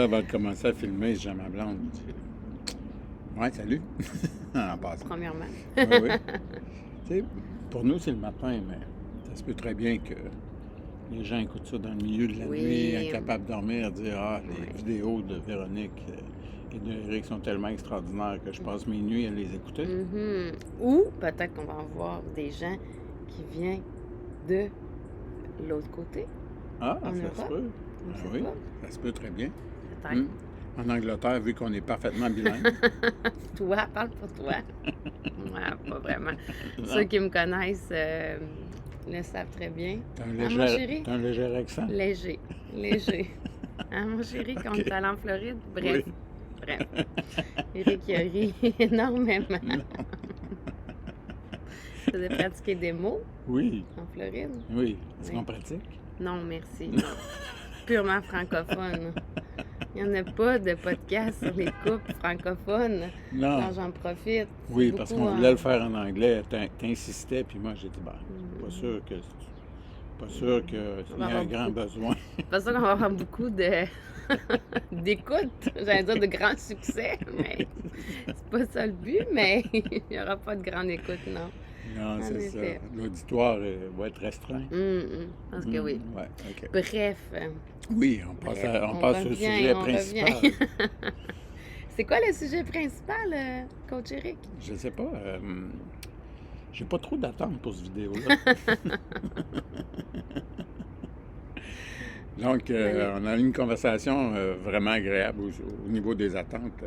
là, avant de commencer à filmer, je dis à ma blonde, je dis, ouais, salut, en passant. Premièrement. Oui, oui. Tu sais, pour nous, c'est le matin, mais ça se peut très bien que les gens écoutent ça dans le milieu de la Oui. nuit, incapables de dormir, dire, ah, les Oui. vidéos de Véronique et d'Éric sont tellement extraordinaires que je passe mes nuits à les écouter. Mhm. Ou peut-être qu'on va en voir des gens qui viennent de l'autre côté, Ah, en ça se Europe. peut. On ne Ah sait oui, pas. ça se peut très bien. Peut-être. Hmm. En Angleterre, vu qu'on est parfaitement bilingue. Toi, parle pour toi. Moi, pas vraiment. Non. Ceux qui me connaissent le savent très bien. T'as Hein, mon chéri? un léger accent? Léger. Léger. Hein, mon chéri, quand on est allé en Floride? Bref. Oui. Bref. Eric, il a ri énormément. Non. Tu faisais pratiquer des mots Oui, en Floride? oui. Est-ce Oui. qu'on pratique? Non, merci. Non. Purement francophone. Il n'y en a pas de podcast sur les couples francophones. Non. Alors, j'en profite. C'est Oui, parce beaucoup qu'on en- voulait le faire en anglais. T'insistais, puis moi, j'ai dit, ben, pas sûr que s'il y a un grand besoin. C'est pas sûr qu'on va avoir beaucoup de d'écoute, j'allais dire de grand succès, mais c'est pas ça le but, mais il n'y aura pas de grande écoute, non. Non, En c'est ça. effet. L'auditoire va être restreint. Je pense que oui. Ouais, OK. Bref. Oui, on passe au revient, sujet on principal. revient. C'est quoi le sujet principal, Coach Eric? Je sais pas. J'ai pas trop d'attente pour cette vidéo-là. Donc, on a eu une conversation vraiment agréable au niveau des attentes,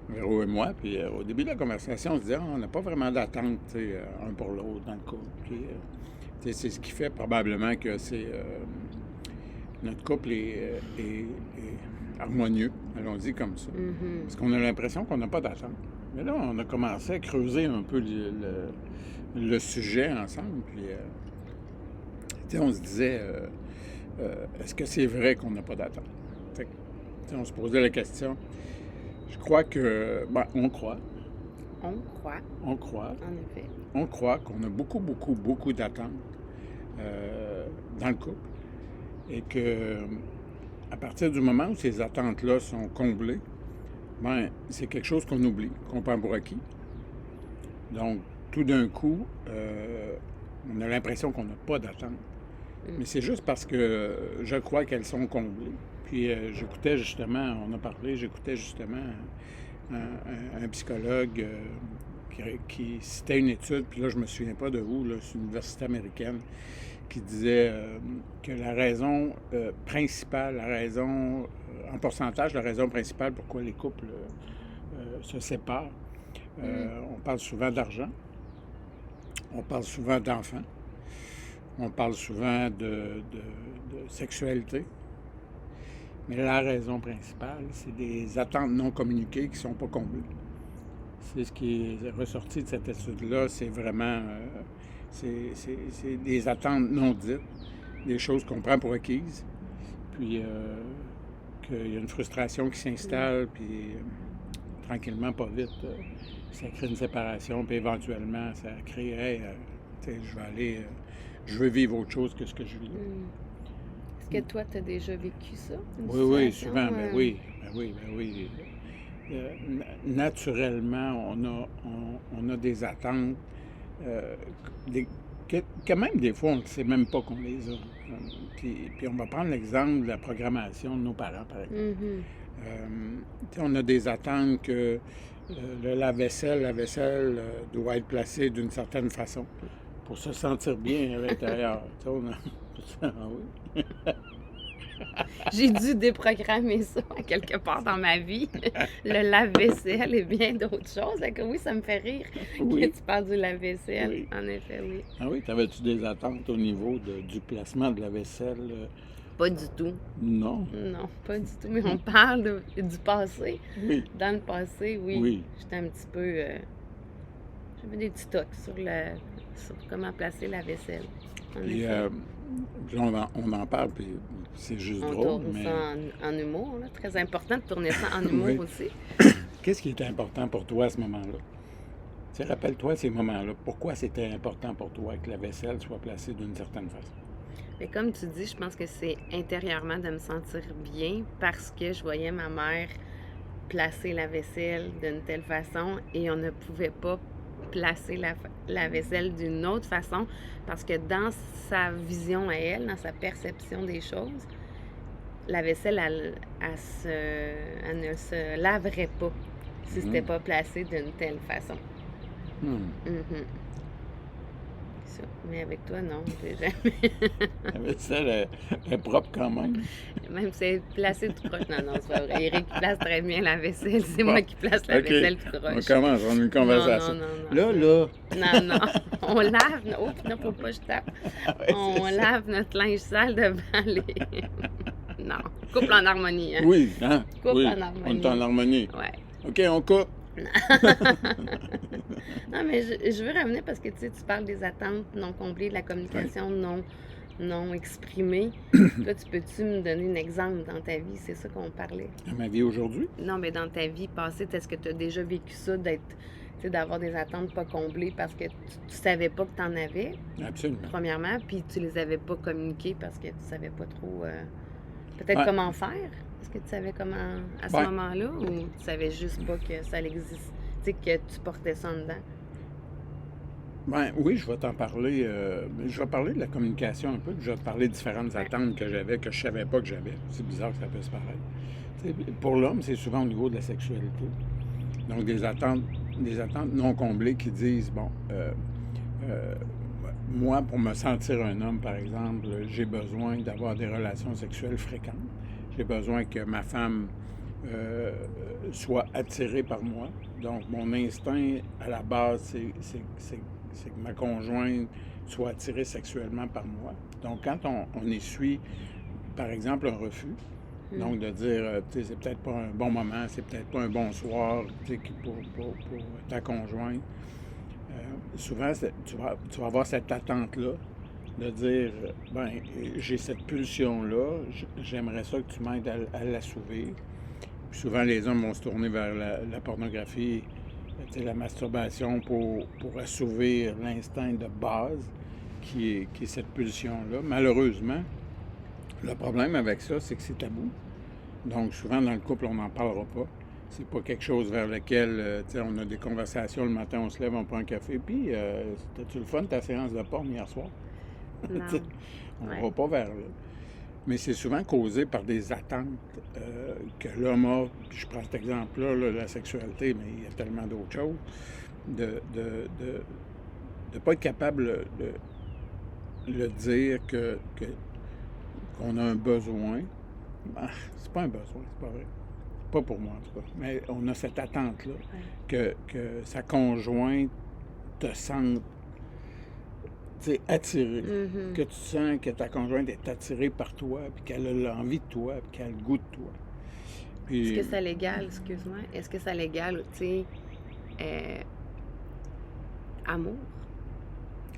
Véro et moi. Puis au début de la conversation, on se disait, on n'a pas vraiment d'attente, tu sais, un pour l'autre dans le couple. Puis, tu sais, c'est ce qui fait probablement que notre couple est harmonieux, allons-y comme ça. Mhm. Parce qu'on a l'impression qu'on n'a pas d'attente. Mais là, on a commencé à creuser un peu le sujet ensemble. Puis, tu sais, on se disait, est-ce que c'est vrai qu'on n'a pas d'attente? Fait que, tu sais, on se posait la question. Je crois que, on croit, On croit, en effet, en qu'on a beaucoup, beaucoup, beaucoup d'attentes dans le couple. Et que, à partir du moment où ces attentes-là sont comblées, c'est quelque chose qu'on oublie, qu'on prend pour acquis. Donc, tout d'un coup, on a l'impression qu'on n'a pas d'attente. Mais c'est juste parce que je crois qu'elles sont comblées. Puis j'écoutais justement un psychologue qui citait une étude, puis là, je me souviens pas de où, là, c'est une université américaine, qui disait que la raison principale, en pourcentage, la raison principale pourquoi les couples se séparent, on parle souvent d'argent, on parle souvent d'enfants, on parle souvent de sexualité, mais la raison principale, c'est des attentes non communiquées qui ne sont pas comblées. C'est ce qui est ressorti de cette étude-là, c'est vraiment... c'est des attentes non dites, des choses qu'on prend pour acquises, puis qu'il y a une frustration qui s'installe, puis tranquillement, pas vite, ça crée une séparation, puis éventuellement, ça crée, je veux vivre autre chose que ce que je vis. Est-ce que toi, tu as déjà vécu ça? Oui, souvent, ben oui. Naturellement, on a des attentes que même des fois, on ne sait même pas qu'on les a. Puis on va prendre l'exemple de la programmation de nos parents, par exemple. On a des attentes que le lave-vaisselle doit être placé d'une certaine façon pour se sentir bien à l'intérieur. Ah oui. J'ai dû déprogrammer ça quelque part dans ma vie. Le lave-vaisselle et bien d'autres choses. Donc, oui, ça me fait rire que tu parles du lave-vaisselle. Oui. En effet, oui. Ah oui, t'avais-tu des attentes au niveau du placement de la vaisselle? Pas du tout. Non? Non, pas du tout. Mais on parle du passé. Oui. Dans le passé, oui. Oui. J'étais un petit peu... j'avais des petits tocs sur comment placer la vaisselle. En Puis, effet. puis on en parle, puis c'est juste On drôle, tourne mais ça en humour. Là. Très important de tourner ça en humour Oui. aussi. qu'est-ce qui était important pour toi à ce moment-là? Tu sais, rappelle-toi ces moments-là. Pourquoi c'était important pour toi que la vaisselle soit placée d'une certaine façon? Mais comme tu dis, je pense que c'est intérieurement de me sentir bien parce que je voyais ma mère placer la vaisselle d'une telle façon et on ne pouvait pas placer la vaisselle d'une autre façon parce que dans sa vision à elle, dans sa perception des choses, la vaisselle, elle ne se laverait pas si c'était pas placé d'une telle façon. Mhm. Ça. Mais avec toi, non, j'ai jamais. La vaisselle est propre quand même. Même si c'est placé tout croche. Non, c'est pas vrai. Eric place très bien la vaisselle. C'est Bon. moi qui place la OK. vaisselle tout On croche. commence, on a une conversation. Non. Là. Non. On lave. Oh, non, faut pas que je tape. Ouais, On c'est ça. lave notre linge sale devant les. Non. Couple en harmonie, hein? Oui, hein? Couple Oui, en harmonie. on est en harmonie. Ouais. OK, on coupe. Non, mais je veux revenir parce que tu sais, tu parles des attentes non comblées, de la communication non exprimée. Là, peux-tu me donner un exemple dans ta vie? C'est ça qu'on parlait. Dans ma vie aujourd'hui? Non, mais dans ta vie passée, est-ce que tu as déjà vécu ça, d'avoir des attentes pas comblées parce que tu savais pas que tu en avais, Absolument. premièrement, puis tu les avais pas communiquées parce que tu savais pas trop peut-être Ouais. comment faire? Est-ce que tu savais comment à ce Ouais. moment-là ou tu savais juste pas que ça existe, tu sais, que tu portais ça en dedans? Ben oui, je vais t'en parler. Je vais parler de la communication un peu, puis je vais te parler de différentes attentes que j'avais, que je savais pas que j'avais. C'est bizarre que ça puisse paraître. Tu sais, pour l'homme, c'est souvent au niveau de la sexualité. Donc des attentes non comblées qui disent, bon, moi, pour me sentir un homme, par exemple, j'ai besoin d'avoir des relations sexuelles fréquentes. J'ai besoin que ma femme soit attirée par moi. Donc, mon instinct, à la base, c'est que ma conjointe soit attirée sexuellement par moi. Donc, quand on essuie, par exemple, un refus, donc de dire, tu sais, c'est peut-être pas un bon moment, c'est peut-être pas un bon soir, tu sais, pour ta conjointe, souvent, tu vas avoir cette attente-là de dire, ben, j'ai cette pulsion-là, j'aimerais ça que tu m'aides à l'assouvir. Puis souvent, les hommes vont se tourner vers la pornographie, tu sais, la masturbation pour assouvir l'instinct de base qui est cette pulsion-là. Malheureusement, le problème avec ça, c'est que c'est tabou. Donc, souvent, dans le couple, on n'en parlera pas. C'est pas quelque chose vers lequel, tu sais, on a des conversations le matin, on se lève, on prend un café, puis c'était-tu le fun ta séance de porn hier soir? Non. On ne Ouais. va pas vers là. Mais c'est souvent causé par des attentes que l'homme a. Puis je prends cet exemple-là, là, la sexualité, mais il y a tellement d'autres choses. De pas être capable de le dire qu'on a un besoin. Ben, c'est pas un besoin, c'est pas vrai. Pas pour moi, en tout cas. Mais on a cette attente-là que sa conjointe te sente, tu sais, attirée. Mhm. Que tu sens que ta conjointe est attirée par toi, puis qu'elle a l'envie de toi, puis qu'elle a le goût de toi. Puis, Est-ce que ça l'égale, excuse-moi, est-ce que ça l'égale, tu sais, amour?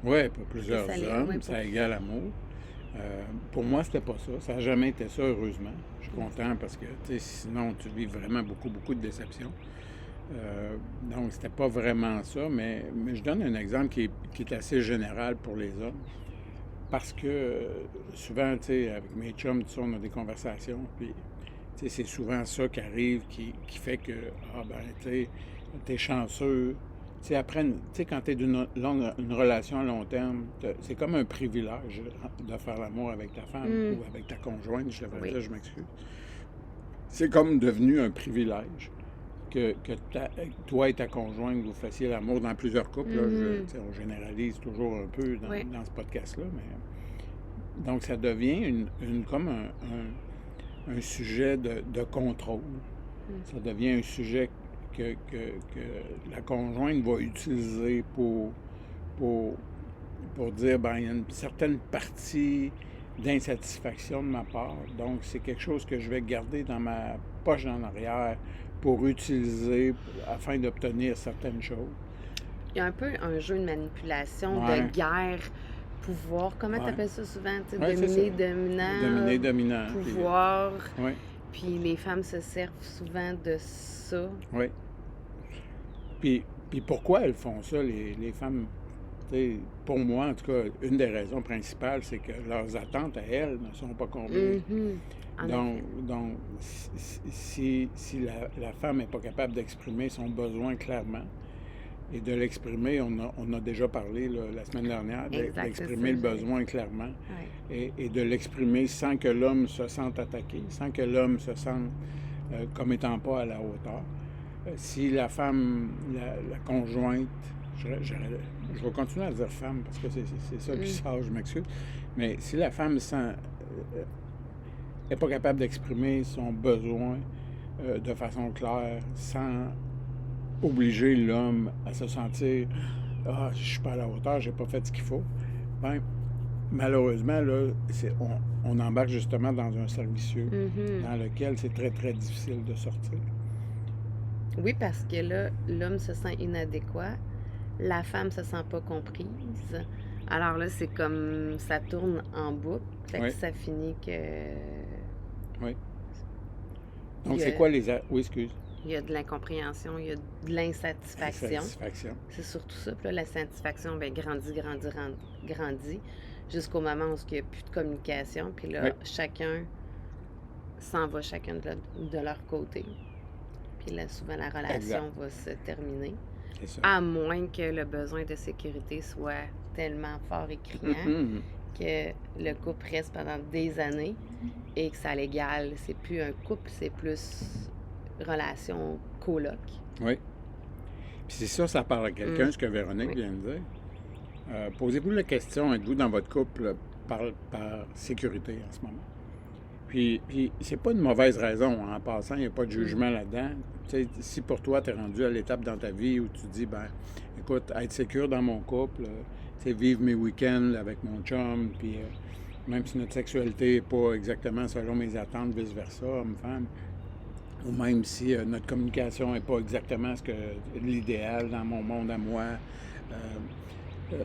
ouais, pour plusieurs ça l'est, hommes, ouais, ça égale amour. Pour moi, c'était pas ça. Ça n'a jamais été ça, heureusement. Je suis content parce que, tu sais, sinon, tu vis vraiment beaucoup de déceptions. Donc, c'était pas vraiment ça, mais je donne un exemple qui est assez général pour les hommes. Parce que souvent, tu sais, avec mes chums, tout ça, on a des conversations, puis, tu sais, c'est souvent ça qui arrive, qui fait que, ah ben, tu sais, t'es chanceux. Tu sais, après, tu sais, quand t'es d'une une relation à long terme, c'est comme un privilège de faire l'amour avec ta femme ou avec ta conjointe, je devrais dire, je m'excuse. C'est comme devenu un privilège que toi et ta conjointe, vous fassiez l'amour dans plusieurs couples. Là, tu sais, on généralise toujours un peu dans ce podcast-là, mais donc ça devient comme un sujet de contrôle. Ça devient un sujet que la conjointe va utiliser pour dire, ben il y a une certaine partie d'insatisfaction de ma part. Donc, c'est quelque chose que je vais garder dans ma poche en arrière pour utiliser afin d'obtenir certaines choses. Il y a un peu un jeu de manipulation, Ouais. de guerre, pouvoir. Comment Ouais. tu appelles ça souvent? Tu sais, Ouais, c'est dominer, ça. dominant, Dominer, dominant. pouvoir. Oui, Puis les femmes se servent souvent de ça. oui. Puis pourquoi elles font ça, les femmes Tu sais, pour moi, en tout cas, une des raisons principales, c'est que leurs attentes à elles ne sont pas comblées. Mhm. En Donc, effet. donc si la femme n'est pas capable d'exprimer son besoin clairement, et de l'exprimer, on a déjà parlé là, la semaine dernière, Exact, c'est d'exprimer ça, le j'allais besoin dire. clairement Ouais. et de l'exprimer sans que l'homme se sente attaqué, sans que l'homme se sente comme étant pas à la hauteur. Si la femme, la conjointe, je vais continuer à dire femme parce que c'est ça qui Mm. sort, je m'excuse, mais si la femme n'est pas capable d'exprimer son besoin de façon claire, sans obliger l'homme à se sentir ah, je suis pas à la hauteur, j'ai pas fait ce qu'il faut, ben, malheureusement, là, on embarque justement dans un cercle vicieux Mhm. dans lequel c'est très, très difficile de sortir. Oui, parce que là, l'homme se sent inadéquat, la femme se sent pas comprise. Alors là, c'est comme ça tourne en boucle, fait que Oui, ça finit que oui. il Donc, y c'est a, quoi oui, excuse, il y a de l'incompréhension, il y a de l'insatisfaction. insatisfaction. C'est surtout ça. Puis là, la satisfaction, ben, grandit, jusqu'au moment où il n'y a plus de communication. Puis Oui, là, chacun s'en va chacun de leur côté. Puis là, souvent, la exact. relation va se terminer. C'est ça. À moins que le besoin de sécurité soit tellement fort et criant Mhm. que le couple reste pendant des années et que ça l'égale. C'est plus un couple, c'est plus relation coloc. Oui. Puis c'est ça, ça parle à quelqu'un, Mm. ce que Véronique Oui. vient de dire. Posez-vous la question, êtes-vous dans votre couple par sécurité en ce moment? Puis c'est pas une mauvaise raison, hein, en passant, il n'y a pas de Mm. jugement là-dedans. Tu sais, si pour toi, tu es rendu à l'étape dans ta vie où tu dis, ben, écoute, être sécure dans mon couple, tu sais, vivre mes week-ends avec mon chum, puis même si notre sexualité n'est pas exactement selon mes attentes, vice-versa, homme-femme, ou même si notre communication n'est pas exactement ce que l'idéal dans mon monde à moi, euh,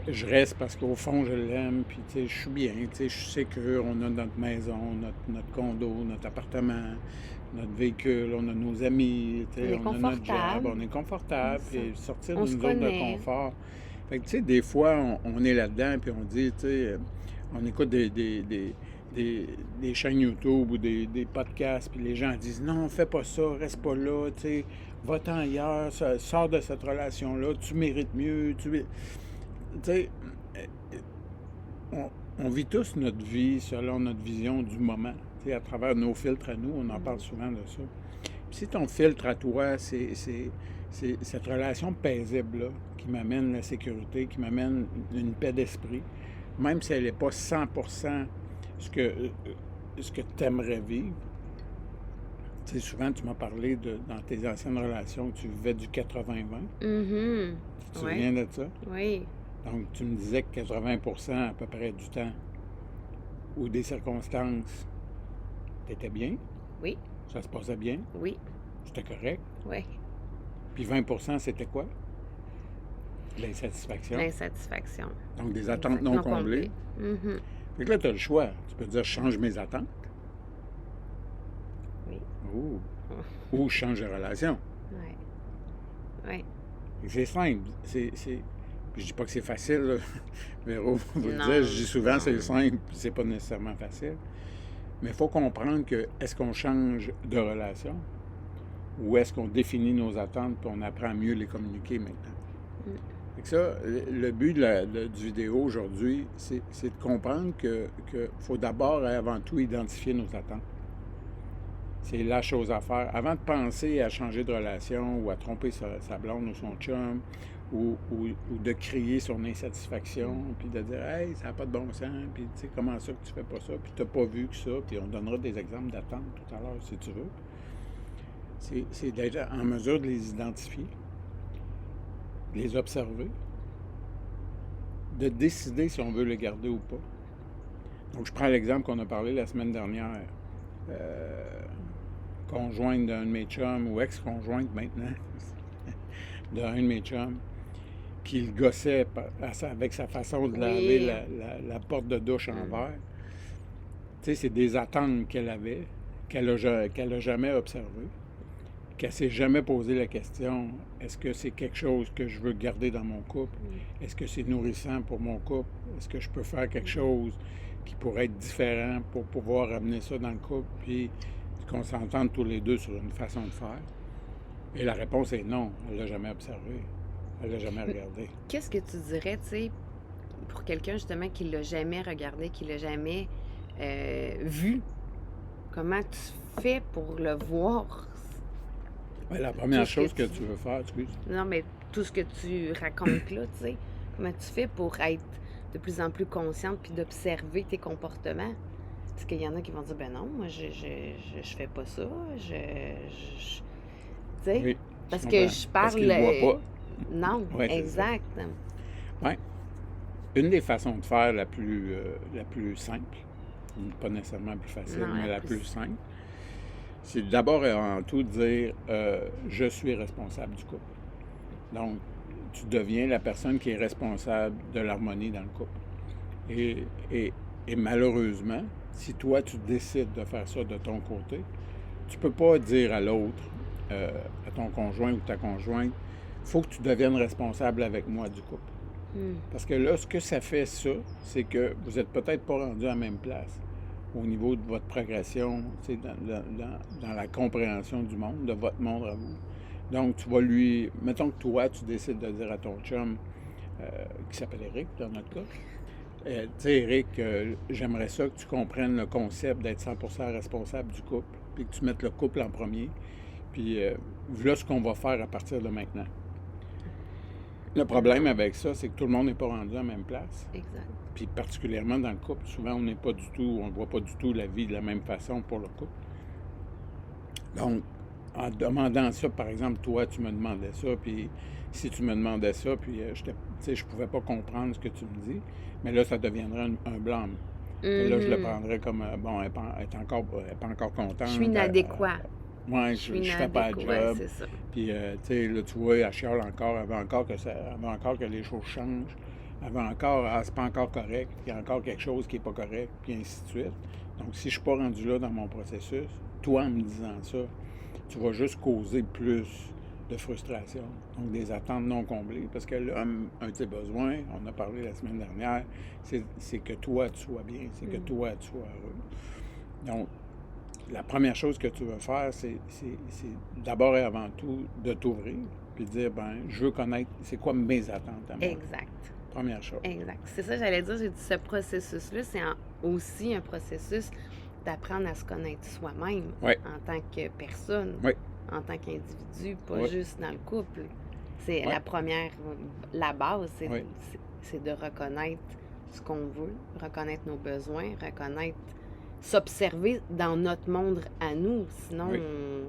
je reste parce qu'au fond, je l'aime, puis tu sais, je suis bien, tu sais, je suis sécure, on a notre maison, notre condo, notre appartement, notre véhicule, on a nos amis, tu On sais, est on a notre job, confortable. on est C'est confortable, ça. puis sortir On se d'une zone de connaît. confort. Fait que tu sais, des fois, on est là-dedans, puis on dit, tu sais, on écoute des chaînes YouTube ou des podcasts, puis les gens disent, non, fais pas ça, reste pas là, tu sais, va-t'en ailleurs, sors de cette relation-là, tu mérites mieux, tu sais, on, on vit tous notre vie selon notre vision du moment. Tu sais, à travers nos filtres à nous, on en parle Mhm. souvent de ça. Puis si ton filtre à toi, c'est cette relation paisible-là qui m'amène la sécurité, qui m'amène une paix d'esprit, même si elle n'est pas 100% ce que tu aimerais vivre. Tu sais, souvent, tu m'as parlé dans tes anciennes relations que tu vivais du 80-20. Mhm. Tu te Ouais. souviens de ça? Oui. Donc, tu me disais que 80% à peu près du temps ou des circonstances, t'étais bien, Oui. ça se passait bien, Oui. c'était correct. Oui. Puis 20%, c'était quoi? L'insatisfaction. L'insatisfaction. Donc, des attentes Exact. non Non comblées. comblé. Mhm. Fait que là, tu as le choix. Tu peux dire, je change mes attentes Oui. ou je change de relation. Ouais. Oui. Fait que c'est simple. Puis je dis pas que c'est facile, là. Véro, vous le dire, Non. je dis souvent c'est Non. simple, puis c'est pas nécessairement facile. Mais il faut comprendre que est-ce qu'on change de relation ou est-ce qu'on définit nos attentes puis on apprend à mieux les communiquer maintenant? Mm. Fait que ça, le but du vidéo aujourd'hui, c'est de comprendre que faut d'abord et avant tout identifier nos attentes. C'est la chose à faire. Avant de penser à changer de relation ou à tromper sa blonde ou son chum ou de crier son insatisfaction, puis de dire hey, ça n'a pas de bon sens, puis tu sais, comment ça que tu fais pas ça, puis tu n'as pas vu que ça, puis on donnera des exemples d'attente tout à l'heure si tu veux. C'est d'être en mesure de les identifier, de les observer, de décider si on veut les garder ou pas. Donc, je prends l'exemple qu'on a parlé la semaine dernière. Conjointe d'un de mes chums, ou ex-conjointe maintenant, d'un de mes chums, qui le gossait avec sa façon de laver Oui. la porte de douche en Mm. verre. Tu sais, c'est des attentes qu'elle avait, qu'elle a jamais observées. qu'elle ne s'est jamais posé la question, est-ce que c'est quelque chose que je veux garder dans mon couple? Est-ce que c'est nourrissant pour mon couple? Est-ce que je peux faire quelque chose qui pourrait être différent pour pouvoir amener ça dans le couple, puis qu'on s'entende tous les deux sur une façon de faire? Et la réponse est non, elle ne l'a jamais observé, elle ne l'a jamais regardé. Qu'est-ce que tu dirais, tu sais, pour quelqu'un justement qui l'a jamais regardé, qui l'a jamais vu? Comment tu fais pour le voir? Ouais, la première chose que tu veux faire, excuse. Non, mais tout ce que tu racontes là, tu sais, comment tu fais pour être de plus en plus consciente puis d'observer tes comportements? Parce qu'il y en a qui vont dire, ben non, moi, je fais pas ça, tu sais, Oui, parce je que comprends. je Parce parle... qu'il ne le voit pas. Non, Ouais, c'est ça. exact. Ouais. Une des façons de faire la plus simple, pas nécessairement la plus facile, Non, mais la la plus- plus simple, c'est d'abord et avant tout de dire je suis responsable du couple. Donc, tu deviens la personne qui est responsable de l'harmonie dans le couple. Et malheureusement, si toi, tu décides de faire ça de ton côté, tu peux pas dire à l'autre, à ton conjoint ou ta conjointe, il faut que tu deviennes responsable avec moi du couple. Parce que là, ce que ça fait, ça, c'est que vous n'êtes peut-être pas rendu à la même place au niveau de votre progression, tu sais, dans la compréhension du monde, de votre monde à vous. Donc, tu vas lui... Mettons que toi, tu décides de dire à ton chum, qui s'appelle Eric, dans notre cas, tu sais, Eric, j'aimerais ça que tu comprennes le concept d'être 100% responsable du couple, puis que tu mettes le couple en premier, puis voilà ce qu'on va faire à partir de maintenant. Le problème avec ça, c'est que tout le monde n'est pas rendu à la même place. Exact. Puis particulièrement dans le couple, souvent on n'est pas du tout, on ne voit pas du tout la vie de la même façon pour le couple. Donc, en demandant ça, par exemple, toi, tu me demandais ça, puis si tu me demandais ça, puis je ne pouvais pas comprendre ce que tu me dis, mais là, ça deviendrait un blâme. Là, je le prendrais comme, bon, elle n'est pas encore contente. Je suis inadéquat. Moi, je fais pas le job. C'est ça. Puis, tu sais, là, tu vois, elle chiale encore, elle veut encore que les choses changent. Elle veut encore, c'est pas encore correct, il y a encore quelque chose qui n'est pas correct, puis ainsi de suite. Donc, si je ne suis pas rendu là dans mon processus, toi, en me disant ça, tu vas juste causer plus de frustration, donc des attentes non comblées. Parce que l'homme, un de ses besoins, on a parlé la semaine dernière, c'est que toi, tu sois bien, c'est que toi, tu sois heureux. Donc, la première chose que tu veux faire, c'est d'abord et avant tout de t'ouvrir, puis de dire, ben, je veux connaître, c'est quoi mes attentes à moi. Exact. Première chose. Exact. C'est ça, j'allais dire, j'ai dit, ce processus-là, c'est aussi un processus d'apprendre à se connaître soi-même en tant que personne, en tant qu'individu, pas juste dans le couple. C'est la première, la base, c'est de reconnaître ce qu'on veut, reconnaître nos besoins, s'observer dans notre monde à nous. Sinon,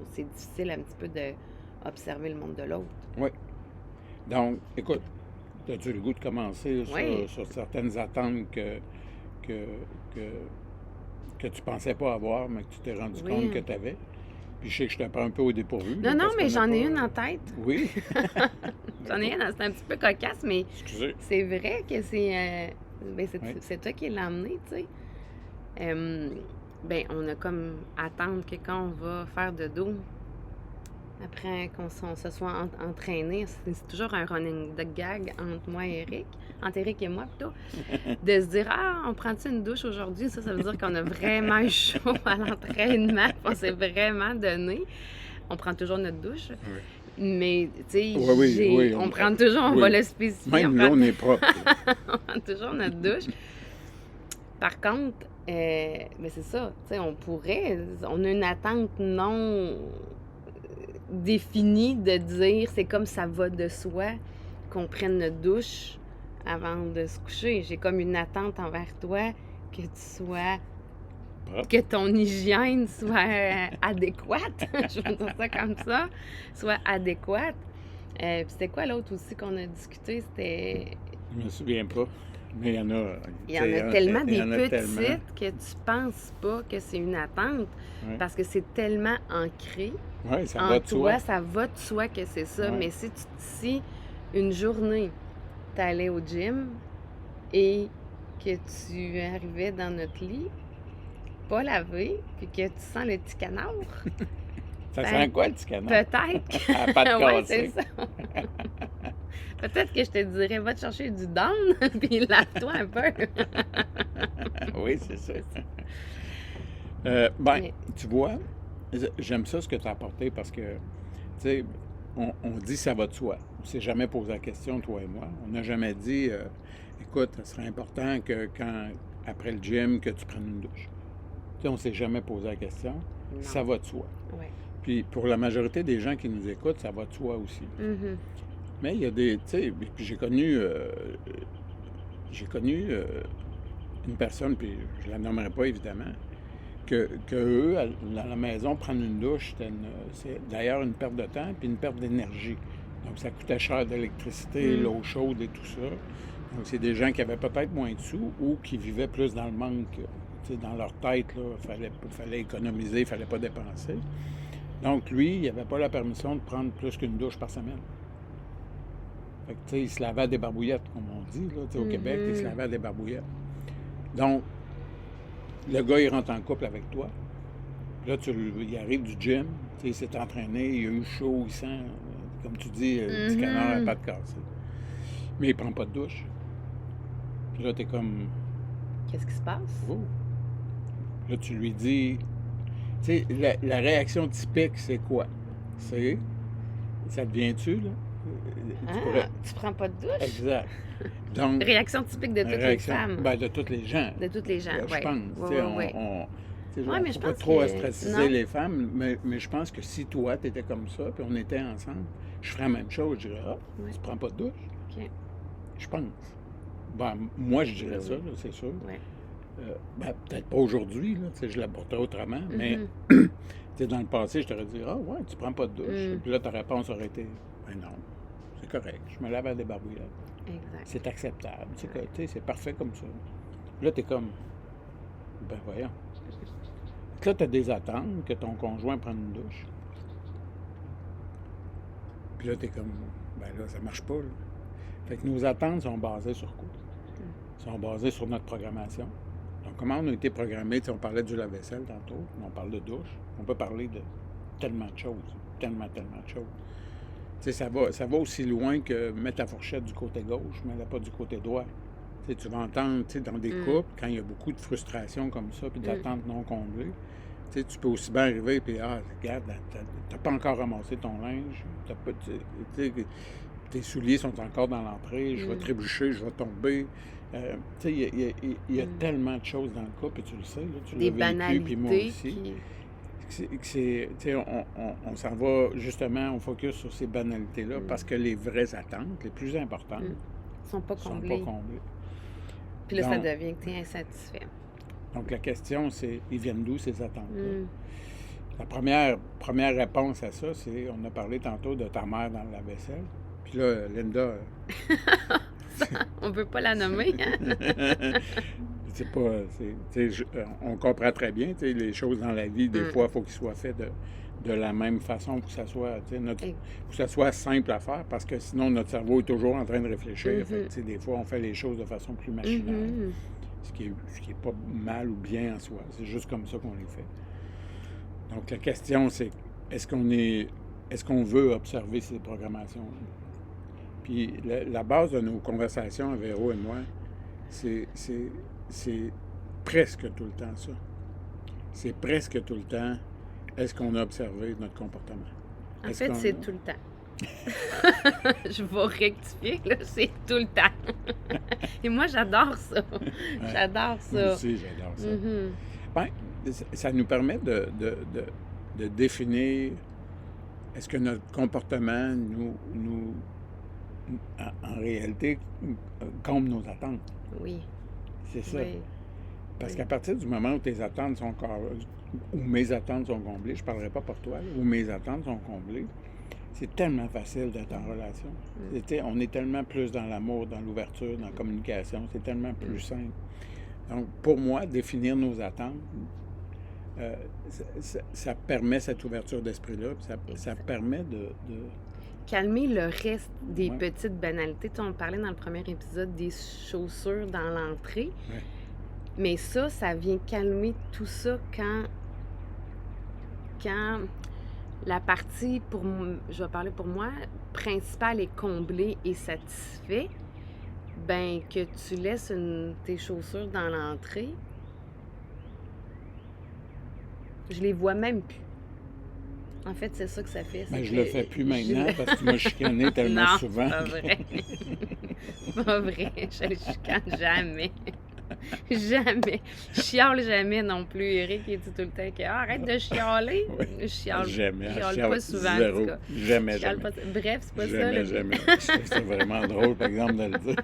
c'est difficile un petit peu d'observer le monde de l'autre. Oui. Donc, écoute, as-tu le goût de commencer sur certaines attentes que tu pensais pas avoir, mais que tu t'es rendu compte que tu avais? Puis je sais que je te prends un peu au dépourvu. Non, mais j'en ai une en tête. Oui? J'en ai une, c'est un petit peu cocasse, mais excusez, c'est vrai que c'est toi qui l'as emmené, tu sais. On a comme attendre que quand on va faire de dos, après qu'on se soit entraîné, c'est toujours un running gag entre moi et Eric, entre Eric et moi plutôt, de se dire, on prend-tu une douche aujourd'hui? Ça veut dire qu'on a vraiment eu chaud à l'entraînement, on s'est vraiment donné. On prend toujours notre douche. Mais, tu sais, on prend toujours, on va le spécifier. Même là, on est propre. On prend toujours notre douche. Par contre, c'est ça, tu sais, on a une attente non définie de dire, c'est comme ça va de soi qu'on prenne notre douche avant de se coucher. J'ai comme une attente envers toi que tu sois... que ton hygiène soit adéquate, je vais dire ça comme ça, soit adéquate. Puis c'était quoi l'autre aussi qu'on a discuté? C'était... Je me souviens pas. Mais il y en a. Il y en a tellement des petites que tu penses pas que c'est une attente parce que c'est tellement ancré en toi. Ça va de soi que c'est ça. Mais si une journée, tu allais au gym et que tu arrivais dans notre lit, pas lavé, puis que tu sens le petit canard, Ça Ben, sent quoi, le petit canard? peut-être. À la pâte Ouais, c'est cassée. ça. Peut-être que je te dirais, va te chercher du down, puis lave-toi un peu. Oui, c'est ça. C'est ça. Ben, Mais, tu vois, j'aime ça ce que tu as apporté parce que, tu sais, on dit ça va de soi. On ne s'est jamais posé la question, toi et moi. On n'a jamais dit, écoute, ce serait important que après le gym, que tu prennes une douche. Tu sais, on ne s'est jamais posé la question. Ça non. va de soi. Ouais. Puis pour la majorité des gens qui nous écoutent, ça va de soi aussi. Mhm. Mais il y a des, tu sais, puis j'ai connu une personne, puis je la nommerai pas évidemment, que eux, dans la maison, prendre une douche, c'est d'ailleurs une perte de temps puis une perte d'énergie. Donc, ça coûtait cher d'électricité, Mm. l'eau chaude et tout ça. Donc, c'est des gens qui avaient peut-être moins de sous ou qui vivaient plus dans le manque. Tu sais, dans leur tête, il fallait économiser, il fallait pas dépenser. Donc, lui, il n'avait pas la permission de prendre plus qu'une douche par semaine. Fait que, tu sais, il se lavait à des barbouillettes, comme on dit, là, tu sais, au Québec, il se lavait à des barbouillettes. Donc, le gars, il rentre en couple avec toi. Là, il arrive du gym, tu sais, il s'est entraîné, il a eu chaud, il sent, comme tu dis, le petit canard à Mhm. pattes cassées. Mais il prend pas de douche. Puis là, t'es comme, Qu'est-ce qui se passe? oh. Là, tu lui dis, tu sais, la réaction typique, c'est quoi? C'est, ça te vient-tu, là? Tu pourrais... Ah, tu prends pas de douche? Exact. Donc, Réaction typique de toutes les femmes. ben, de toutes les gens. De toutes les gens, Je ouais. pense. Ouais, Tu sais, ouais, ouais. tu sais, Ouais, on mais ne je faut pas pense trop que ostraciser non. les femmes, mais je pense que si toi, tu étais comme ça, puis on était ensemble, je ferais la même chose. Je dirais, ah, Ouais. tu prends pas de douche? OK. Je pense. Ben, moi, je dirais Oui, ça, oui. là, c'est sûr. Ouais. Ben, peut-être pas aujourd'hui, là, tu sais, je l'aborderais autrement, mais Mhm. tu sais, dans le passé, je t'aurais dit, ah ouais, tu prends pas de douche. Mm. Puis là, ta réponse aurait été, ben non, c'est correct, je me lave à des barbouillettes. Exact. C'est acceptable. Tu sais, c'est parfait comme ça. Là, t'es comme, ben voyons. Là, tu as des attentes que ton conjoint prenne une douche. Puis là, tu es comme, ben là, ça marche pas. Là. Fait que nos attentes sont basées sur quoi? Sont basées sur notre programmation. Donc, comment on a été programmé? On parlait du lave-vaisselle tantôt, on parle de douche. On peut parler de tellement de choses. Tellement de choses. Tu sais, ça va aussi loin que mettre ta fourchette du côté gauche, mais pas du côté droit. Tu sais, tu vas entendre, tu sais, dans des couples, quand il y a beaucoup de frustration comme ça, puis d'attentes non comblées, tu sais, tu peux aussi bien arriver, puis regarde, t'as pas encore ramassé ton linge, tes souliers sont encore dans l'entrée, je vais trébucher, je vais tomber. Tu sais, il y a tellement de choses dans le couple, et tu le sais, là, tu Des l'as vécu, puis moi banalités aussi. qui... On s'en va justement, on focus sur ces banalités-là parce que les vraies attentes, les plus importantes, sont pas sont comblées. pas comblées. Puis là, ça Donc- devient que tu es insatisfait. Donc la question, c'est, ils viennent d'où ces attentes-là? Mm. La première réponse à ça, c'est, on a parlé tantôt de ta mère dans la vaisselle. Puis là, Linda, On peut pas la nommer, hein? c'est pas, on comprend très bien, tu sais, les choses dans la vie, des fois, il faut qu'ils soient faits de la même façon pour que ça soit, tu sais, pour que ça soit simple à faire, parce que sinon, notre cerveau est toujours en train de réfléchir. Fait que, tu sais, des fois, on fait les choses de façon plus machinale, Mhm. ce qui est pas mal ou bien en soi. C'est juste comme ça qu'on les fait. Donc, la question, c'est est-ce qu'on veut observer ces programmations? Puis, la base de nos conversations, Véro et moi, c'est presque tout le temps ça. C'est presque tout le temps, est-ce qu'on a observé notre comportement? En Est-ce fait, qu'on- c'est tout le temps. Je vais rectifier, là, c'est tout le temps. Et moi, j'adore ça. J'adore Moi ça. aussi, j'adore ça. Mhm. Ben, ça nous permet de définir est-ce que notre comportement en réalité, comble nos attentes. Oui. C'est ça. Oui. Parce Oui. qu'à partir du moment où tes attentes sont où mes attentes sont comblées, je ne parlerai pas pour toi, là, où mes attentes sont comblées, c'est tellement facile d'être en relation. On est tellement plus dans l'amour, dans l'ouverture, dans la communication, c'est tellement plus simple. Donc, pour moi, définir nos attentes, ça permet cette ouverture d'esprit-là, puis ça permet de Calmer le reste des Ouais. petites banalités. Tu sais, on parlait dans le premier épisode des chaussures dans l'entrée. Ouais. Mais ça vient calmer tout ça quand la partie, je vais parler pour moi, principale est comblée et satisfait, ben que tu laisses tes chaussures dans l'entrée, je les vois même plus. En fait, c'est ça que ça fait. Ben, je le fais plus maintenant parce que tu m'as chicané tellement non, souvent. Pas vrai. Pas vrai. Je le chicane jamais. Jamais. Je chiale jamais non plus. Eric, il dit tout le temps que arrête de chialer. Oui. Je chiale, Jamais. je chiale pas souvent. Zéro. En tout cas. Jamais, Chiale jamais. pas... Bref, c'est pas Jamais, ça. jamais. Je trouve ça vraiment drôle, par exemple, de le dire.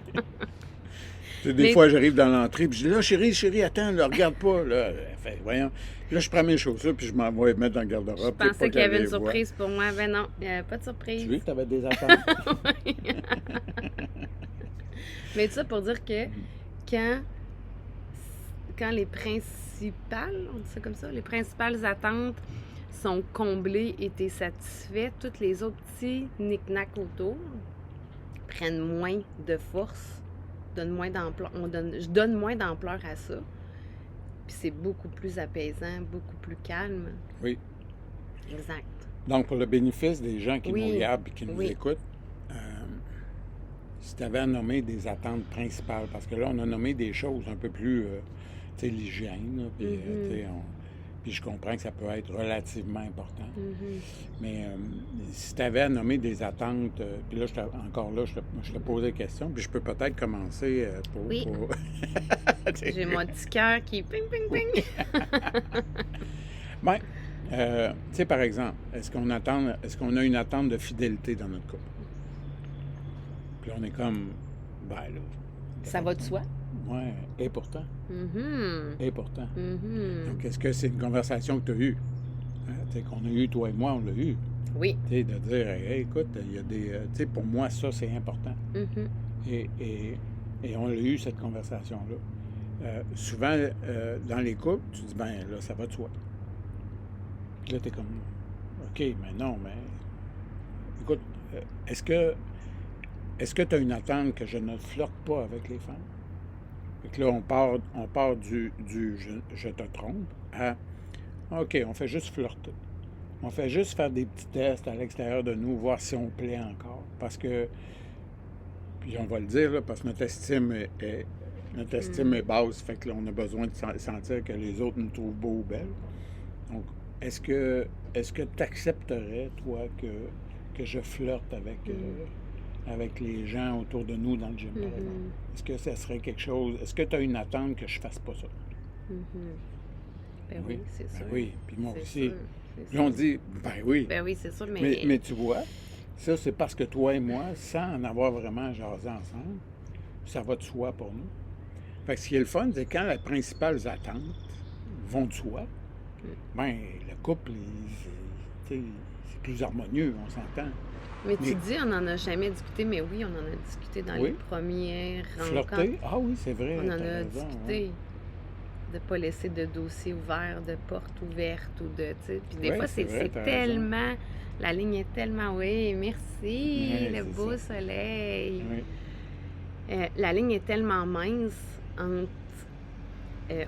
Tu sais, des fois, j'arrive dans l'entrée, puis je dis là, chérie, attends, là, regarde pas. Là. Elle fait, voyons. Là, je prends mes chaussures, puis je m'en vais les mettre dans le garde-robe. Je pensais qu'il y avait une surprise pour moi. Ben non, il n'y avait pas de surprise. Tu vois que tu avais des attentes. Mais tout ça pour dire que quand les principales, on dit ça comme ça, les principales attentes sont comblées et tu es satisfait, tous les autres petits knick-knack autour prennent moins de force, donnent moins d'ampleur. Je donne moins d'ampleur à ça. Puis c'est beaucoup plus apaisant, beaucoup plus calme. Oui. Exact. Donc, pour le bénéfice des gens qui nous regardent et qui nous Oui. écoutent, si tu avais à nommer des attentes principales, parce que là, on a nommé des choses un peu plus, tu sais, l'hygiène, là, puis, tu sais, puis je comprends que ça peut être relativement important. Mais si tu avais à nommer des attentes, puis là, je te posais des questions, puis je peux peut-être commencer pour... Oui. pour... J'ai mon petit cœur qui ping, ping, ping. Bien, tu sais, par exemple, est-ce qu'on a une attente de fidélité dans notre couple? Puis on est comme, ben là... Ça va de soi? Oui, et pourtant. Mm-hmm. Et pourtant. Mm-hmm. Donc, est-ce que c'est une conversation que tu as eue? Tu sais, qu'on a eue, toi et moi, on l'a eue. Oui. Tu sais, de dire, hey, écoute, il y a des... tu sais, pour moi, ça, c'est important. Mm-hmm. Et on l'a eu, cette conversation-là. Souvent, dans les couples, tu dis, ben là, ça va de soi. Puis là, t'es comme, OK, mais non, mais... Écoute, est-ce que tu as une attente que je ne flirte pas avec les femmes? Fait que là, on part du je te trompe à OK, on fait juste flirter. On fait juste faire des petits tests à l'extérieur de nous, voir si on plaît encore. Parce que, puis on va le dire, là, parce que notre estime est basse, fait que là, on a besoin de sentir que les autres nous trouvent beaux ou belles. Donc, est-ce que tu accepterais, toi, que je flirte avec les gens autour de nous dans le gym, par exemple? Est-ce que ça serait quelque chose... Est-ce que tu as une attente que je fasse pas ça? Ben oui, c'est sûr. Oui, puis moi C'est aussi. sûr, c'est Puis on sûr. dit, ben oui. Ben oui, c'est sûr, Mais tu vois, ça, c'est parce que toi et moi, sans en avoir vraiment jasé ensemble, ça va de soi pour nous. Fait que ce qui est le fun, c'est quand les principales attentes vont de soi, ben le couple, c'est plus harmonieux, on s'entend. Mais tu dis, on n'en a jamais discuté, mais oui, on en a discuté dans les premières rencontres. Flirter? Ah oui, c'est vrai. On en t'as a raison, discuté. ouais. De ne pas laisser de dossier ouvert, de porte ouverte ou de. Puis des Ouais, fois, c'est c'est vrai, t'as tellement. La ligne est tellement. Oui, merci, Ouais, le c'est beau ça. soleil. Oui. La ligne est tellement mince entre.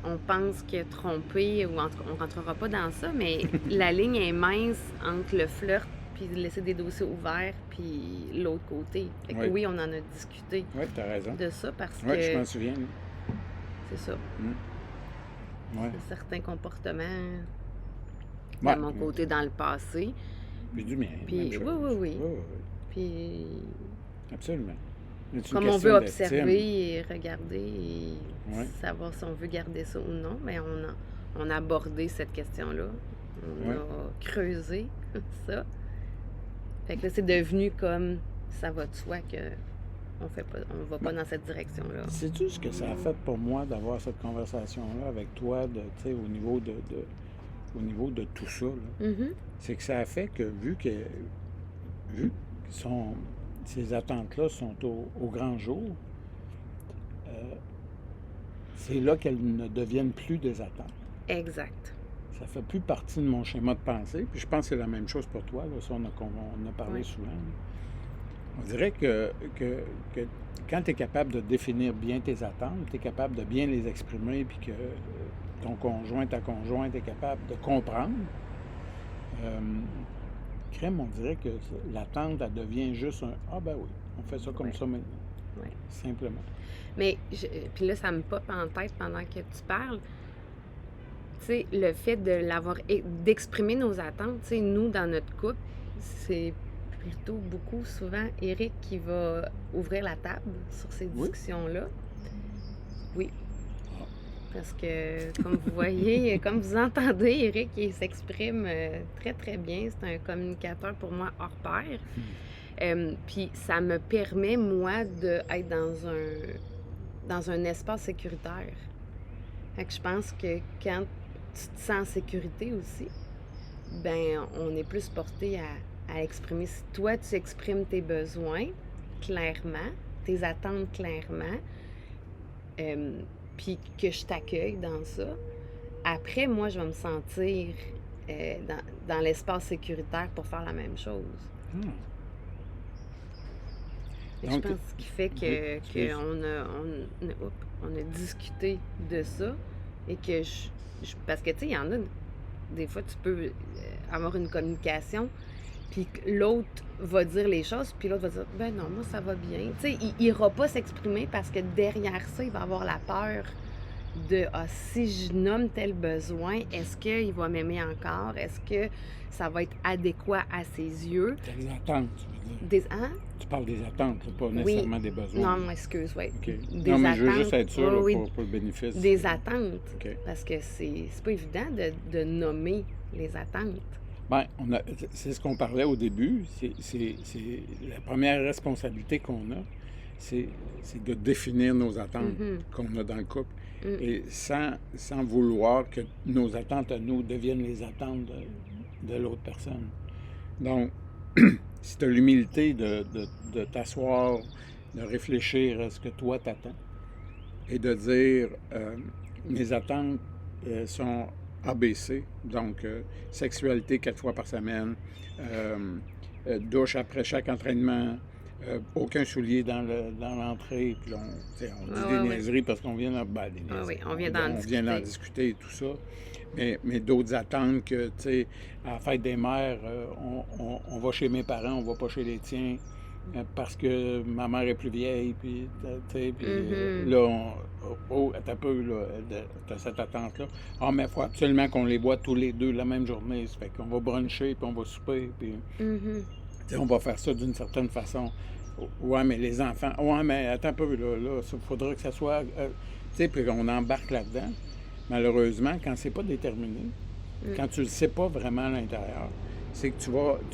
On pense que tromper, ou en tout cas, on ne rentrera pas dans ça, mais la ligne est mince entre le flirt puis laisser des dossiers ouverts, puis l'autre côté. Fait que Oui. oui, on en a discuté Oui, tu as raison. de ça parce Oui, que je m'en souviens. c'est ça. Ouais. Certains comportements Ouais. de mon côté dans le passé. Puis du mien. Puis, même chose. oui. Oui. Puis, Absolument. Mais c'est une comme on question veut d'estime. observer et regarder et Ouais. savoir si on veut garder ça ou non, mais on a abordé cette question-là. On Ouais. a creusé ça. Fait que là, c'est devenu comme ça va de soi que on va pas dans cette direction-là. Sais-tu ce que ça a fait pour moi d'avoir cette conversation-là avec toi, tu sais, au niveau de tout ça, là? Mhm. C'est que ça a fait que, vu que ces attentes-là sont au grand jour, c'est là qu'elles ne deviennent plus des attentes. Exact. Ça fait plus partie de mon schéma de pensée. Puis je pense que c'est la même chose pour toi. Là. Ça, on a parlé Oui. souvent. Là. On dirait que quand tu es capable de définir bien tes attentes, tu es capable de bien les exprimer, puis que ton conjoint, ta conjointe est capable de comprendre, crème, on dirait que l'attente, elle devient juste un « Ah ben oui, on fait ça comme Ouais. ça maintenant. » Ouais. Simplement. Mais, puis là, ça me pop en tête pendant que tu parles. Tu sais, le fait de d'exprimer nos attentes, tu sais, nous, dans notre couple, c'est plutôt beaucoup souvent Éric qui va ouvrir la table sur ces Oui. discussions-là. Oui. Ah. Parce que, comme vous voyez, comme vous entendez, Éric, il s'exprime très, très bien. C'est un communicateur pour moi hors pair. Puis ça me permet, moi, d'être dans un espace sécuritaire. Fait que je pense que quand tu te sens en sécurité aussi, ben on est plus porté à exprimer. Si toi, tu exprimes tes besoins clairement, tes attentes clairement, puis que je t'accueille dans ça, après, moi, je vais me sentir dans l'espace sécuritaire pour faire la même chose. Hmm. Et je Donc, pense ce qui fait oui, excuse. on a discuté de ça et que parce que, tu sais, il y en a, des fois, tu peux avoir une communication, puis que l'autre va dire les choses, puis l'autre va dire, ben non, moi, ça va bien. Tu sais, il n'ira pas s'exprimer parce que derrière ça, il va avoir la peur de, ah, si je nomme tel besoin, est-ce qu'il va m'aimer encore? Est-ce que ça va être adéquat à ses yeux? Des attentes, tu veux dire. Hein? Tu parles des attentes, pas Oui. nécessairement des besoins. Non, excuse, oui. OK. Des Non, mais je veux attentes. juste être sûr là, Oui, pour le bénéfice. des attentes. OK. Parce que c'est pas évident de nommer les attentes. Bien, c'est ce qu'on parlait au début. C'est la première responsabilité qu'on a, c'est de définir nos attentes qu'on a dans le couple. Et sans vouloir que nos attentes à nous deviennent les attentes de l'autre personne. Donc, si tu as l'humilité de t'asseoir, de réfléchir à ce que toi t'attends et de dire mes attentes sont ABC, donc sexualité 4 fois par semaine, douche après chaque entraînement, aucun soulier dans l'entrée, puis on dit des niaiseries parce qu'on vient d'en on vient d'en discuter et tout ça. Mais d'autres attendent que, tu sais, à la fête des mères, on va chez mes parents, on va pas chez les tiens, parce que ma mère est plus vieille, puis, tu sais, puis là, attends un peu, là, t'as cette attente-là. Ah, mais il faut absolument qu'on les voit tous les deux la même journée, ça fait qu'on va bruncher, puis on va souper, puis, tu sais, on va faire ça d'une certaine façon. Ouais, mais les enfants, ouais, mais attends un peu, là, il faudra que ça soit, tu sais, puis on embarque là-dedans. Malheureusement, quand c'est pas déterminé, quand tu le sais pas vraiment à l'intérieur, c'est que tu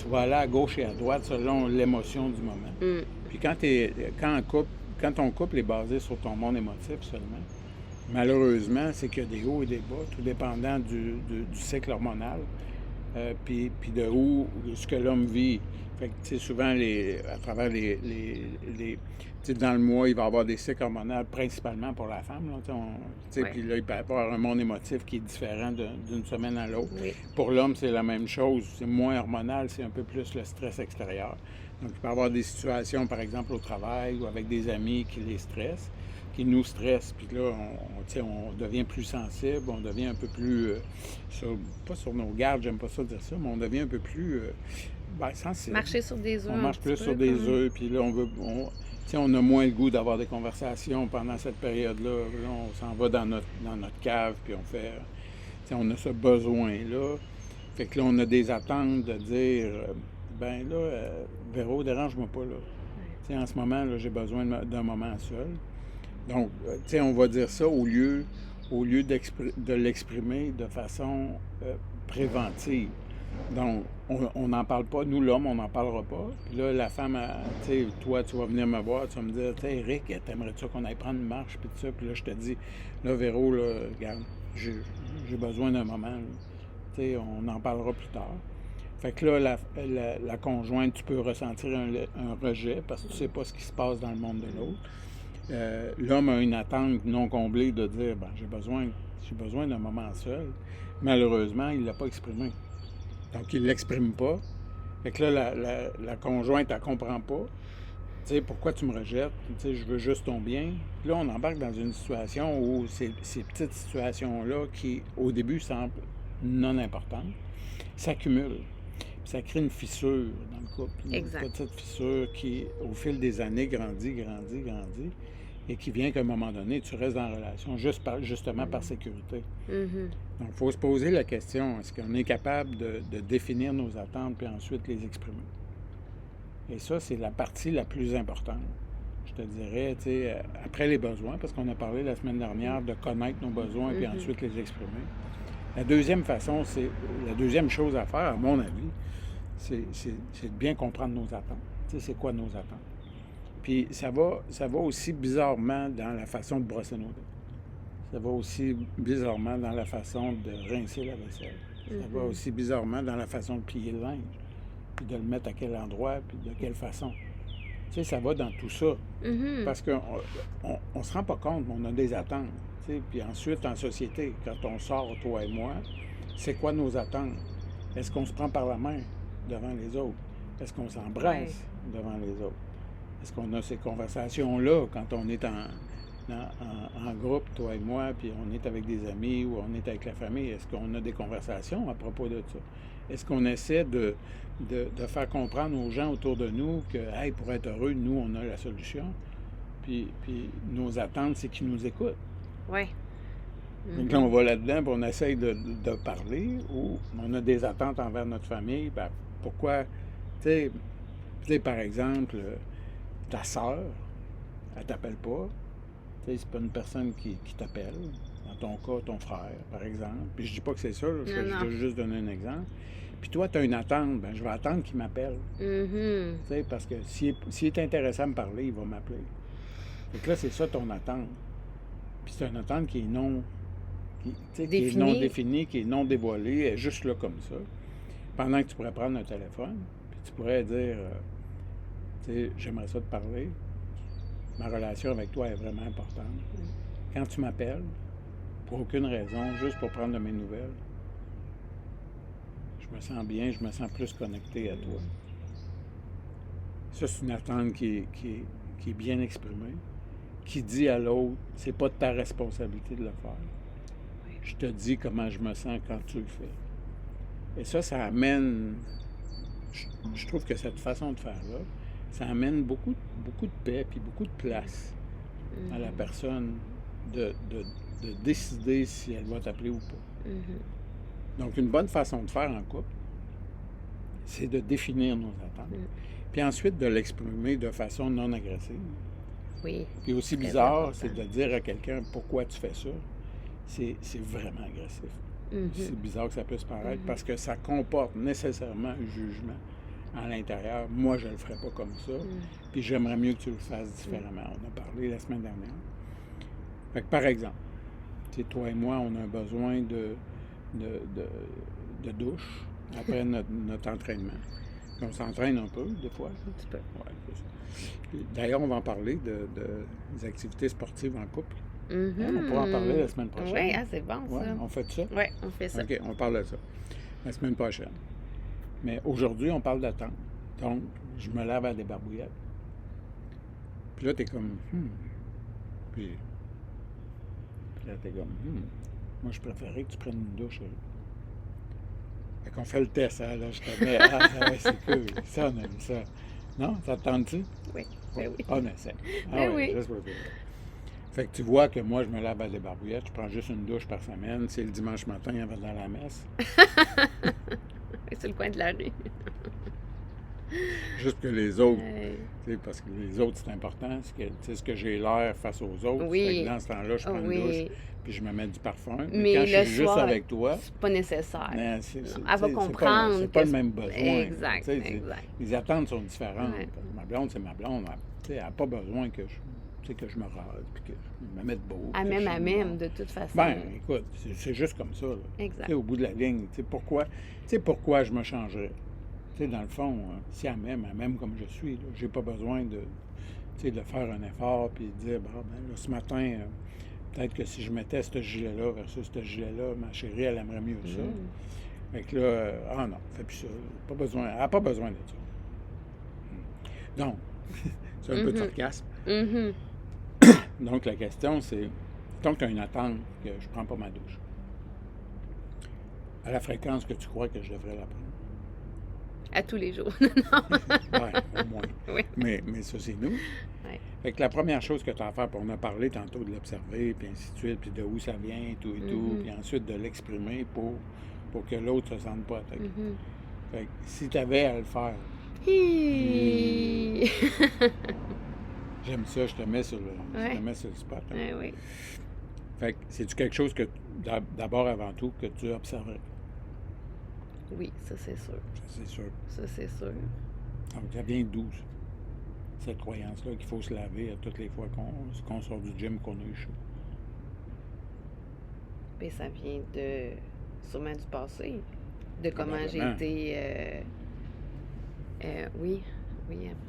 vas aller à gauche et à droite selon l'émotion du moment. Puis quand ton couple est basé sur ton monde émotif seulement, malheureusement, c'est qu'il y a des hauts et des bas, tout dépendant du cycle hormonal, puis de ce que l'homme vit. Fait que, tu sais, souvent, à travers dans le mois, il va y avoir des cycles hormonaux, principalement pour la femme. Puis là, il peut y avoir un monde émotif qui est différent d'une semaine à l'autre. Oui. Pour l'homme, c'est la même chose. C'est moins hormonal, c'est un peu plus le stress extérieur. Donc, il peut y avoir des situations, par exemple, au travail ou avec des amis qui les stressent, qui nous stressent. Puis là, on devient plus sensible, on devient un peu plus, pas sur nos gardes, j'aime pas ça dire ça, mais on devient un peu plus sensible. Marcher sur des œufs. On marche plus sur des œufs, puis là, on a moins le goût d'avoir des conversations pendant cette période-là. Là, on s'en va dans notre cave, puis on a ce besoin-là. Fait que là, on a des attentes de dire, Véro, dérange-moi pas, là. En ce moment, là, j'ai besoin d'un moment seul. Donc, on va dire ça au lieu de l'exprimer de façon préventive. Donc, on n'en parle pas. Nous, l'homme, on n'en parlera pas. Puis là, la femme, toi, tu vas venir me voir, tu vas me dire, Éric, t'aimerais-tu qu'on aille prendre une marche, puis tout ça. Puis là, je te dis, là, Véro, là, regarde, j'ai besoin d'un moment. On en parlera plus tard. Fait que là, la conjointe, tu peux ressentir un rejet parce que tu ne sais pas ce qui se passe dans le monde de l'autre. L'homme a une attente non comblée de dire, j'ai besoin d'un moment seul. Malheureusement, il ne l'a pas exprimé. Donc, il ne l'exprime pas. Fait que là, la conjointe, elle ne comprend pas. Tu sais, pourquoi tu me rejettes? Tu sais, je veux juste ton bien. Puis là, on embarque dans une situation où ces petites situations-là, qui, au début, semblent non importantes, s'accumulent. Puis ça crée une fissure dans le couple. Une Exact. petite fissure qui, au fil des années, grandit, et qui vient qu'à un moment donné, tu restes dans la relation justement par sécurité. Mhm. Donc, il faut se poser la question, est-ce qu'on est capable de définir nos attentes puis ensuite les exprimer? Et ça, c'est la partie la plus importante. Je te dirais, tu sais, après les besoins, parce qu'on a parlé la semaine dernière de connaître nos besoins puis ensuite les exprimer. La deuxième chose à faire, à mon avis, c'est de bien comprendre nos attentes. Tu sais, c'est quoi nos attentes? Puis ça va aussi bizarrement dans la façon de brosser nos dents. Ça va aussi bizarrement dans la façon de rincer la vaisselle. Ça va aussi bizarrement dans la façon de plier le linge, puis de le mettre à quel endroit, puis de quelle façon. Tu sais, ça va dans tout ça. Parce qu'on ne se rend pas compte, mais on a des attentes. Tu sais. Puis ensuite, en société, quand on sort, toi et moi, c'est quoi nos attentes? Est-ce qu'on se prend par la main devant les autres? Est-ce qu'on s'embrasse devant les autres? Est-ce qu'on a ces conversations-là quand on est en groupe, toi et moi, puis on est avec des amis ou on est avec la famille? Est-ce qu'on a des conversations à propos de ça? Est-ce qu'on essaie de faire comprendre aux gens autour de nous que, hey, pour être heureux, nous, on a la solution? Puis nos attentes, c'est qu'ils nous écoutent. Oui. Donc là, on va là-dedans, puis on essaye de parler, ou on a des attentes envers notre famille. Ben, pourquoi, tu sais, par exemple, ta sœur, elle t'appelle pas. Tu sais, c'est pas une personne qui t'appelle. Dans ton cas, ton frère, par exemple. Puis je dis pas que c'est ça, là, je veux juste donner un exemple. Puis toi, tu as une attente, ben je vais attendre qu'il m'appelle. Tu sais, parce que s'il est intéressé à me parler, il va m'appeler. Donc là, c'est ça ton attente. Puis c'est une attente qui est non... qui est non définie, qui est non dévoilée, elle est juste là comme ça. Pendant que tu pourrais prendre un téléphone, puis tu pourrais dire, tu sais, j'aimerais ça te parler. Ma relation avec toi est vraiment importante. Quand tu m'appelles, pour aucune raison, juste pour prendre de mes nouvelles, je me sens bien, je me sens plus connecté à toi. Ça, c'est une attente qui est bien exprimée, qui dit à l'autre, c'est pas de ta responsabilité de le faire. Je te dis comment je me sens quand tu le fais. Et ça amène, je trouve que cette façon de faire-là, ça amène beaucoup de paix puis beaucoup de place à la personne de décider si elle va t'appeler ou pas. Donc, une bonne façon de faire en couple, c'est de définir nos attentes. Puis ensuite, de l'exprimer de façon non agressive. Oui. Puis aussi bizarre, c'est de dire à quelqu'un pourquoi tu fais ça. C'est vraiment agressif. C'est bizarre que ça puisse paraître parce que ça comporte nécessairement un jugement à l'intérieur. Moi, je ne le ferais pas comme ça. Puis j'aimerais mieux que tu le fasses différemment. On a parlé la semaine dernière. Fait que, par exemple, toi et moi, on a un besoin de douche après notre entraînement. Puis on s'entraîne un peu, des fois. Un petit peu. Ouais. D'ailleurs, on va en parler des activités sportives en couple. On pourra en parler la semaine prochaine. Oui, c'est bon, ça. Ouais, on fait ça? Oui, on fait ça. OK, on parle de ça la semaine prochaine. Mais aujourd'hui, on parle d'attente. Donc, je me lave à des barbouillettes. Puis là, t'es comme, Puis là, t'es comme, Moi, je préférais que tu prennes une douche. Fait qu'on fait le test, hein, là, je te mets, c'est cool. Ça, on aime ça. Non? Ça te tente-tu? Oui. Ben oui. On essaie. Ben oui. Juste pour le plaisir. Fait que tu vois que moi, je me lave à des barbouillettes, je prends juste une douche par semaine. C'est le dimanche matin avant d'aller à la messe. C'est le coin de la rue. Juste que les autres, parce que les autres, c'est important, c'est ce que j'ai l'air face aux autres. Oui. Fait que dans ce temps-là, je prends une douche, puis je me mets du parfum. Mais quand le je suis juste soir, avec toi, c'est pas nécessaire. elle va comprendre. C'est pas le même besoin. Exact. Les attentes sont différentes. Ouais. Ma blonde, c'est ma blonde. Elle n'a pas besoin que je me rase, puis que je me mette beau. À même, de toute façon. Ben, écoute, c'est juste comme ça. Là. Exact. Au bout de la ligne, pourquoi je me changerais? Dans le fond, si elle m'aime comme je suis, j'ai pas besoin de faire un effort puis de dire, bon, ben, là, ce matin, peut-être que si je mettais ce gilet-là versus ce gilet-là, ma chérie, elle aimerait mieux ça. Fait que là, non, fais plus ça. Elle n'a pas besoin de ça. Donc, c'est un peu de sarcasme. Donc, la question, c'est, tant que tu as une attente que je ne prends pas ma douche, à la fréquence que tu crois que je devrais la prendre. À tous les jours. Non. Ouais, au moins. Oui. Mais ça, c'est nous. Ouais. Fait que la première chose que tu as à faire, puis on a parlé tantôt de l'observer, puis ainsi de suite, puis de où ça vient, tout et tout, Mhm. puis ensuite de l'exprimer pour que l'autre ne se sente pas attaqué. Mhm. Fait que si tu avais à le faire, Hi! j'aime ça, je te mets sur Ouais. le spot. Hein. Ouais, oui. Fait que c'est-tu quelque chose que, d'abord, avant tout, que tu observerais? Oui, ça c'est sûr. Ça, c'est sûr. Ça c'est sûr. Donc, ça vient d'où, ça? Cette croyance-là qu'il faut se laver à toutes les fois qu'on sort du gym, qu'on a eu chaud. Mais ça vient de sûrement du passé, de comment j'ai Probablement. été. Oui,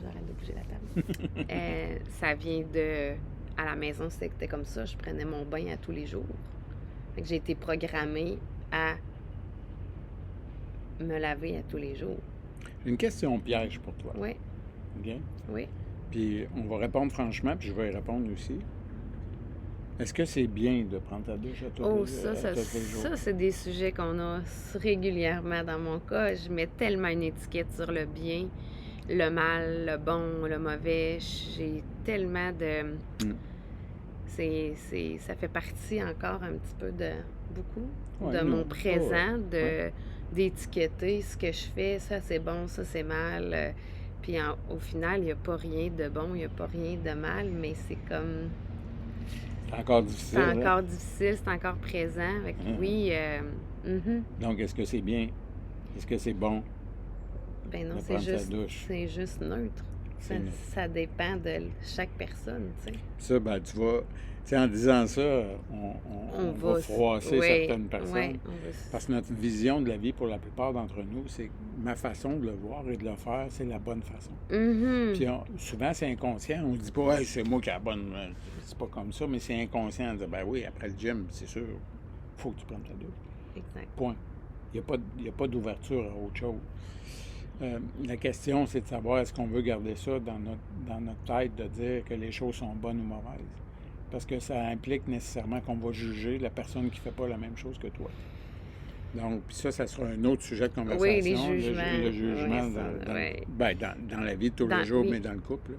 j'arrête de bouger la table. Ça vient de. À la maison, c'était comme ça. Je prenais mon bain à tous les jours. Fait que j'ai été programmée à me laver à tous les jours. J'ai une question piège pour toi. Oui, OK? oui. Puis on va répondre franchement, puis je vais y répondre aussi. Est-ce que c'est bien de prendre ta douche à tous Oh, les jours? ça, c'est des sujets qu'on a régulièrement dans mon cas. Je mets tellement une étiquette sur le bien, le mal, le bon, le mauvais. J'ai tellement de... Mm. Ça fait partie encore un petit peu de beaucoup Ouais, de nous, mon présent, ouais. d'étiqueter ce que je fais. Ça, c'est bon, ça, c'est mal. Puis au final, il n'y a pas rien de bon, il n'y a pas rien de mal, mais c'est comme... C'est encore difficile. C'est hein? encore difficile, c'est encore présent. Fait que oui, mhm. Donc, est-ce que c'est bien? Est-ce que c'est bon Ben non, de c'est prendre sa juste, douche? c'est juste neutre. C'est neutre. Ça dépend de chaque personne, tu sais. Ça, ben, tu vas... Tu sais, en disant ça, on va froisser certaines personnes. Ouais, Parce que notre vision de la vie, pour la plupart d'entre nous, c'est que ma façon de le voir et de le faire, c'est la bonne façon. Mhm. Puis souvent, c'est inconscient. On ne dit pas, hey, c'est moi qui ai la bonne. C'est pas comme ça, mais c'est inconscient de dire, ben oui, après le gym, c'est sûr, il faut que tu prennes ta douche. Exact. Point. Il n'y a pas d'ouverture à autre chose. La question, c'est de savoir est-ce qu'on veut garder ça dans notre tête, de dire que les choses sont bonnes ou mauvaises. Parce que ça implique nécessairement qu'on va juger la personne qui ne fait pas la même chose que toi. Donc, puis ça sera un autre sujet de conversation. Oui, les jugements. Le jugement Oui, ça, ouais. dans la vie de tous les jours, oui. mais dans le couple.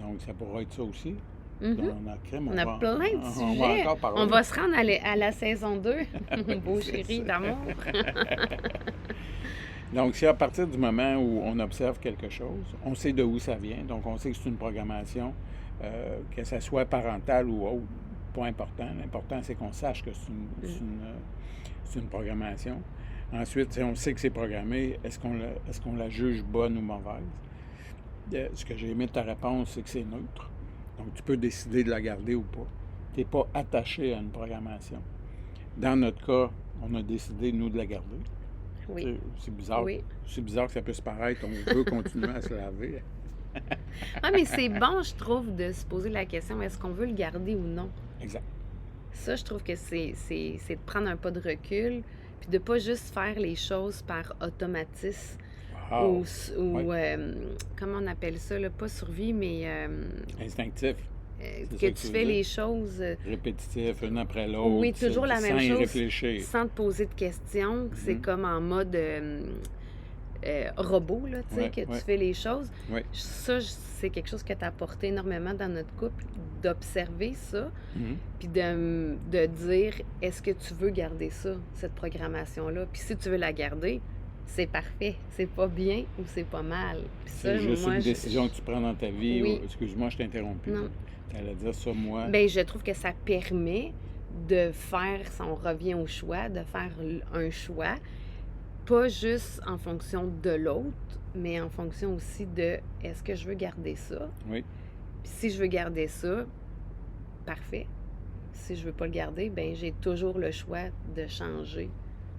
Donc, ça pourra être ça aussi. Mhm. Donc, On a plein de on sujets. va encore parler. On va se rendre à la saison 2. Beau C'est chéri ça. d'amour. Donc, si à partir du moment où on observe quelque chose, on sait de où ça vient, donc on sait que c'est une programmation, que ça soit parentale ou autre, pas important. L'important, c'est qu'on sache que c'est une programmation. Ensuite, si on sait que c'est programmé, est-ce qu'on la juge bonne ou mauvaise? Ce que j'ai aimé de ta réponse, c'est que c'est neutre. Donc, tu peux décider de la garder ou pas. Tu n'es pas attaché à une programmation. Dans notre cas, on a décidé, nous, de la garder. Oui. C'est bizarre. Oui. C'est bizarre que ça puisse paraître. On veut continuer à se laver. Ah, mais c'est bon, je trouve, de se poser la question, est-ce qu'on veut le garder ou non? Exact. Ça, je trouve que c'est de prendre un pas de recul, puis de pas juste faire les choses par automatisme Wow. ou comment on appelle ça, là? Pas survie, mais Instinctif. que tu fais les choses Répétitif, une après l'autre. oui, toujours la même sans y chose, réfléchir. sans te poser de questions. C'est Mhm. comme en mode robot, là, tu sais, Ouais, que ouais. tu fais les choses. Ouais. Ça, c'est quelque chose que tu as apporté énormément dans notre couple, d'observer ça, Mhm. puis de dire, est-ce que tu veux garder ça, cette programmation-là? Puis si tu veux la garder, c'est parfait. C'est pas bien ou c'est pas mal. Puis ça, C'est juste moi, une décision que tu prends dans ta vie. Oui. Excuse-moi, je t'ai interrompu. Non. Tu allais dire ça, moi. Bien, je trouve que ça permet de faire, si on revient au choix, de faire un choix, pas juste en fonction de l'autre, mais en fonction aussi de est-ce que je veux garder ça? Oui. Puis si je veux garder ça, parfait. Si je veux pas le garder, ben j'ai toujours le choix de changer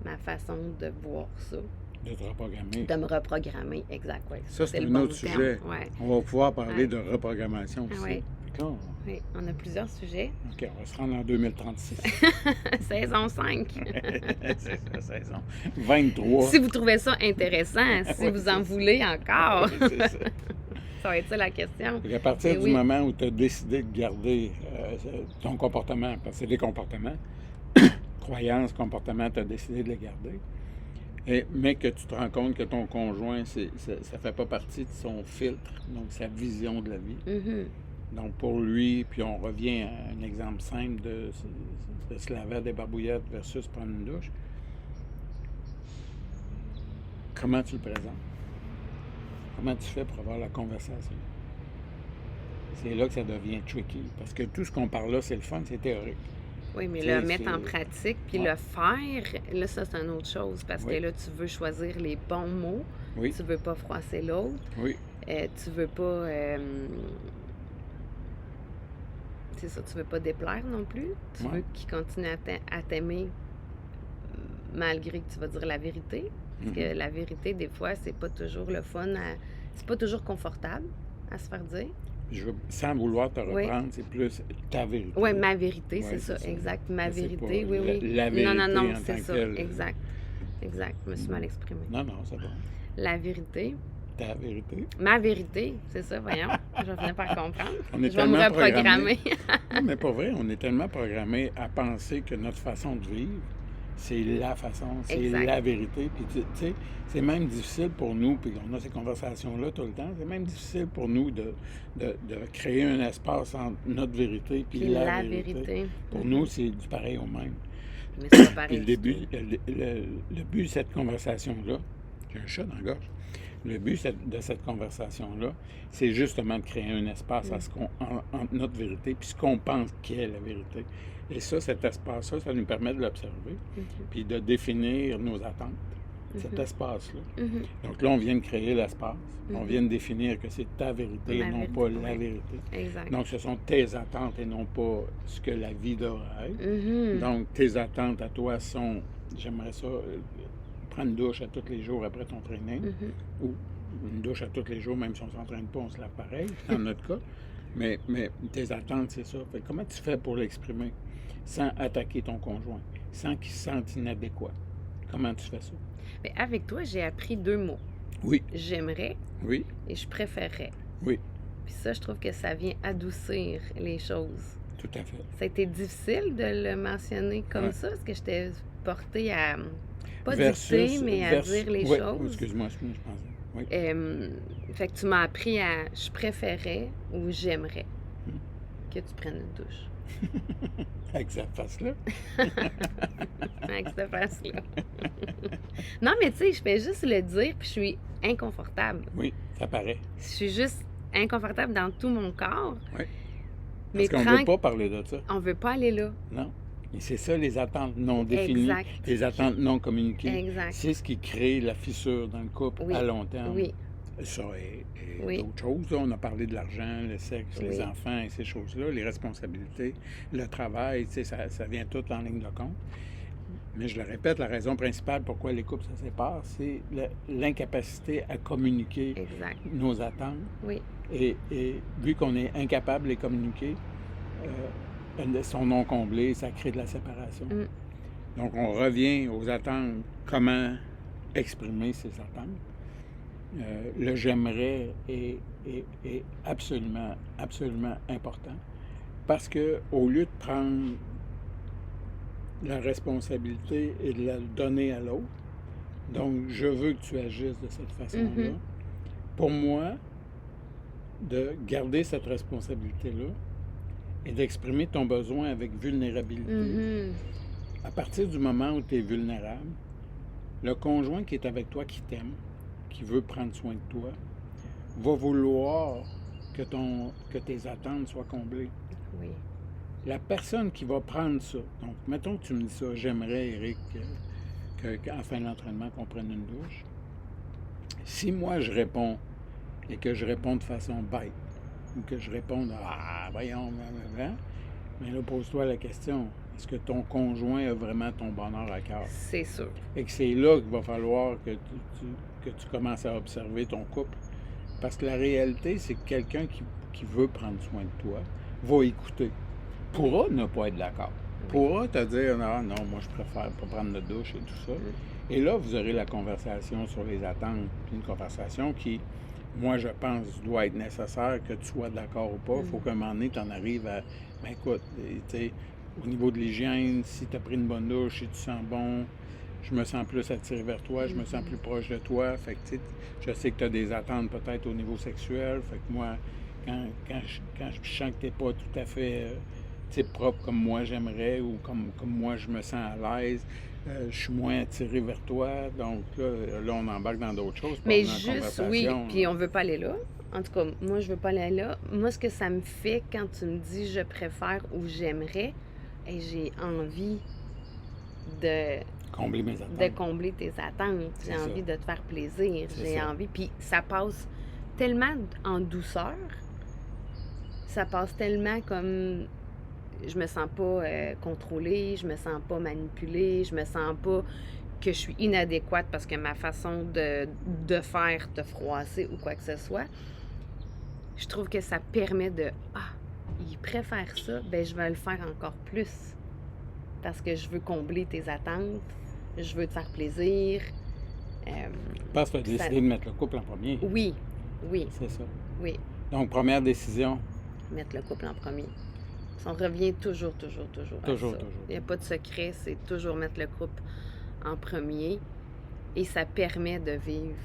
ma façon de voir ça, De te reprogrammer. de me reprogrammer. Exact, oui. Ça, c'est le un bon autre terme. sujet. Ouais. On va pouvoir parler Ouais. de reprogrammation aussi. Ouais. Fait que là, Oui, on a plusieurs sujets. OK, on va se rendre en 2036. Saison 5. C'est ça, saison 23. Si vous trouvez ça intéressant, si Oui, vous en c'est voulez encore, Oui, c'est ça. ça va être ça la question. À partir Mais du oui. moment où tu as décidé de garder ton comportement, parce que c'est des comportements, croyances, comportements, tu as décidé de les garder, Mais que tu te rends compte que ton conjoint, ça ne fait pas partie de son filtre, donc sa vision de la vie. Mhm. Donc pour lui, puis on revient à un exemple simple de se laver à des barbouillettes versus prendre une douche. Comment tu le présentes? Comment tu fais pour avoir la conversation? C'est là que ça devient tricky. Parce que tout ce qu'on parle là, c'est le fun, c'est théorique. Oui, mais Tu le sais, mettre en pratique, puis Ouais. le faire, là, ça, c'est une autre chose. Parce Oui. que là, tu veux choisir les bons mots. Oui, Tu veux pas froisser l'autre. oui, Tu veux pas... c'est ça, tu veux pas déplaire non plus. Tu Ouais. veux qu'il continue à t'aimer malgré que tu vas dire la vérité. Parce que la vérité, des fois, c'est pas toujours le fun. C'est pas toujours confortable à se faire dire. sans vouloir te Oui. reprendre, c'est plus ta vérité. Oui, ma vérité, Ouais, c'est ça, exact. Ma Ça, c'est vérité, pas oui, oui. la vérité non, en c'est tant que ça, telle. exact. Exact, je me suis mal exprimée. Non, c'est bon. La vérité, Ta vérité. ma vérité, c'est ça, voyons. Je vais finir par comprendre. On est Je vais me tellement reprogrammer. Non, mais pas vrai, on est tellement programmé à penser que notre façon de vivre, c'est la façon, c'est Exact. la vérité. Puis tu sais, c'est même difficile pour nous, puis on a ces conversations-là tout le temps, c'est même difficile pour nous de créer un espace entre notre vérité puis Puis la la vérité. vérité. Pour nous, c'est du pareil au même. Mais c'est pas Puis pareil. le du début, tout. le but de cette conversation-là, j'ai un chat dans la gorge. Le but de cette conversation-là, c'est justement de créer un espace entre notre vérité puis ce qu'on pense qu'est la vérité. Et ça, cet espace-là, ça nous permet de l'observer puis de définir nos attentes, cet espace-là. Mhm. Donc là, on vient de créer l'espace. On vient de définir que c'est ta vérité Ma et non vérité, pas la oui. vérité. Exact. Donc, ce sont tes attentes et non pas ce que la vie devrait être. Mhm. Donc, tes attentes à toi sont, j'aimerais ça, prendre une douche à tous les jours après ton training, ou une douche à tous les jours, même si on ne s'entraîne pas, on se lave pareil, dans notre cas. Mais tes attentes, c'est ça. Fait que comment tu fais pour l'exprimer sans attaquer ton conjoint, sans qu'il se sente inadéquat? Comment tu fais ça? Mais avec toi, j'ai appris 2 mots. Oui, J'aimerais oui, et je préférerais. oui, Puis ça, je trouve que ça vient adoucir les choses. tout à fait. Ça a été difficile de le mentionner comme Ouais. ça, parce que j'étais portée à, pas Versus- dicter, mais à vers- dire les oui, choses. Excuse-moi, je pensais. Oui. Fait que tu m'as appris à je préférais ou j'aimerais que tu prennes une douche. Avec cette face-là. Avec cette face-là. Non, mais tu sais, je fais juste le dire, puis je suis inconfortable. Oui, ça paraît. Je suis juste inconfortable dans tout mon corps. Oui. Mais Parce qu'on ne veut tranqu- pas parler de ça. On veut pas aller là. Non. Et c'est ça, les attentes non définies, Exact. les attentes non communiquées. Exact. C'est ce qui crée la fissure dans le couple Oui. à long terme. Oui. Ça et Oui. d'autres choses. Là. On a parlé de l'argent, le sexe, les Oui. enfants et ces choses-là, les responsabilités, le travail, tu sais, ça vient tout en ligne de compte. Mais je le répète, la raison principale pourquoi les couples se séparent, c'est l'incapacité à communiquer Exact. nos attentes. Oui. Et vu qu'on est incapable de les communiquer, elles sont non comblées, ça crée de la séparation. Donc, on revient aux attentes, comment exprimer ces attentes. Le j'aimerais est absolument, absolument important. Parce que au lieu de prendre la responsabilité et de la donner à l'autre, donc je veux que tu agisses de cette façon-là, pour moi, de garder cette responsabilité-là et d'exprimer ton besoin avec vulnérabilité. À partir du moment où tu es vulnérable, le conjoint qui est avec toi, qui t'aime, qui veut prendre soin de toi, va vouloir que tes attentes soient comblées. Oui. La personne qui va prendre ça, donc mettons que tu me dis ça, j'aimerais, Éric, qu'en fin d'entraînement, qu'on prenne une douche. Si moi je réponds, et que je réponds de façon bête, ou que je réponde « Ah, voyons, mais là, pose-toi la question, est-ce que ton conjoint a vraiment ton bonheur à cœur? » C'est sûr. Et que c'est là qu'il va falloir que tu commences à observer ton couple. Parce que la réalité, c'est que quelqu'un qui veut prendre soin de toi va écouter. Pourra ne pas être d'accord. Pourra te dire non, moi je préfère pas prendre de douche et tout ça. Et là, vous aurez la conversation sur les attentes. Puis une conversation qui, moi je pense, doit être nécessaire que tu sois d'accord ou pas. Il faut qu'à un moment donné, tu en arrives à. Ben écoute, tu sais, au niveau de l'hygiène, si tu as pris une bonne douche, si tu sens bon, je me sens plus attiré vers toi, je me sens plus proche de toi. Fait que, tu sais, je sais que tu as des attentes peut-être au niveau sexuel. Fait que moi, quand je sens que tu n'es pas tout à fait tu sais, propre comme moi j'aimerais ou comme moi je me sens à l'aise, je suis moins attiré vers toi. Donc là, on embarque dans d'autres choses, puis Mais on est en juste, oui, conversation. puis on veut pas aller là. En tout cas, moi, je veux pas aller là. Moi, ce que ça me fait quand tu me dis je préfère ou j'aimerais, et j'ai envie de, Combler mes de attentes. combler tes attentes. J'ai C'est ça. envie de te faire plaisir. C'est J'ai ça. envie. Puis ça passe tellement en douceur. Ça passe tellement comme je me sens pas contrôlée, je me sens pas manipulée, je me sens pas que je suis inadéquate parce que ma façon de faire te froisser ou quoi que ce soit. Je trouve que ça permet de il préfère ça, ben je vais le faire encore plus parce que je veux combler tes attentes, je veux te faire plaisir. Parce que tu as ça- décidé de mettre le couple en premier. Oui, oui, C'est ça. oui, Donc, première décision, mettre le couple en premier. On revient toujours à Toujours, ça. toujours. Il n'y a pas de secret, c'est toujours mettre le couple en premier et ça permet de vivre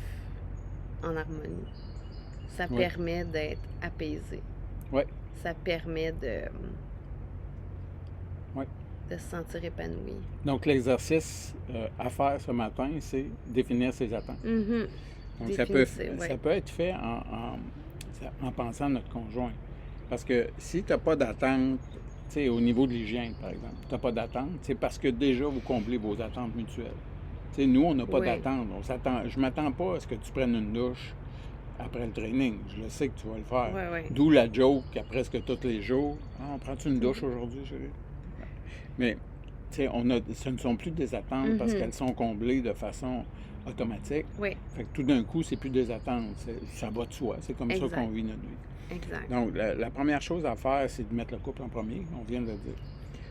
en harmonie. Ça Oui. permet d'être apaisé. Oui. Ça permet Oui. de se sentir épanoui. Donc, l'exercice à faire ce matin, c'est définir ses attentes. Mhm. Donc, Définissez, ouais. ça peut être fait en pensant à notre conjoint. Parce que si tu n'as pas d'attente, tu sais, au niveau de l'hygiène, par exemple, tu n'as pas d'attente, c'est parce que déjà, vous comblez vos attentes mutuelles. Tu sais, nous, on n'a pas Oui. d'attente. Je ne m'attends pas à ce que tu prennes une douche après le training. Je le sais que tu vas le faire. Ouais, ouais. D'où la joke à presque tous les jours. Ah, on prend-tu une douche aujourd'hui, chérie? Mais, tu sais, ce ne sont plus des attentes parce qu'elles sont comblées de façon automatique. Oui, Fait que tout d'un coup, c'est plus des attentes. Ça va de soi. C'est comme Exact. ça qu'on vit notre vie. exact. Donc, la première chose à faire, c'est de mettre le couple en premier. On vient de le dire.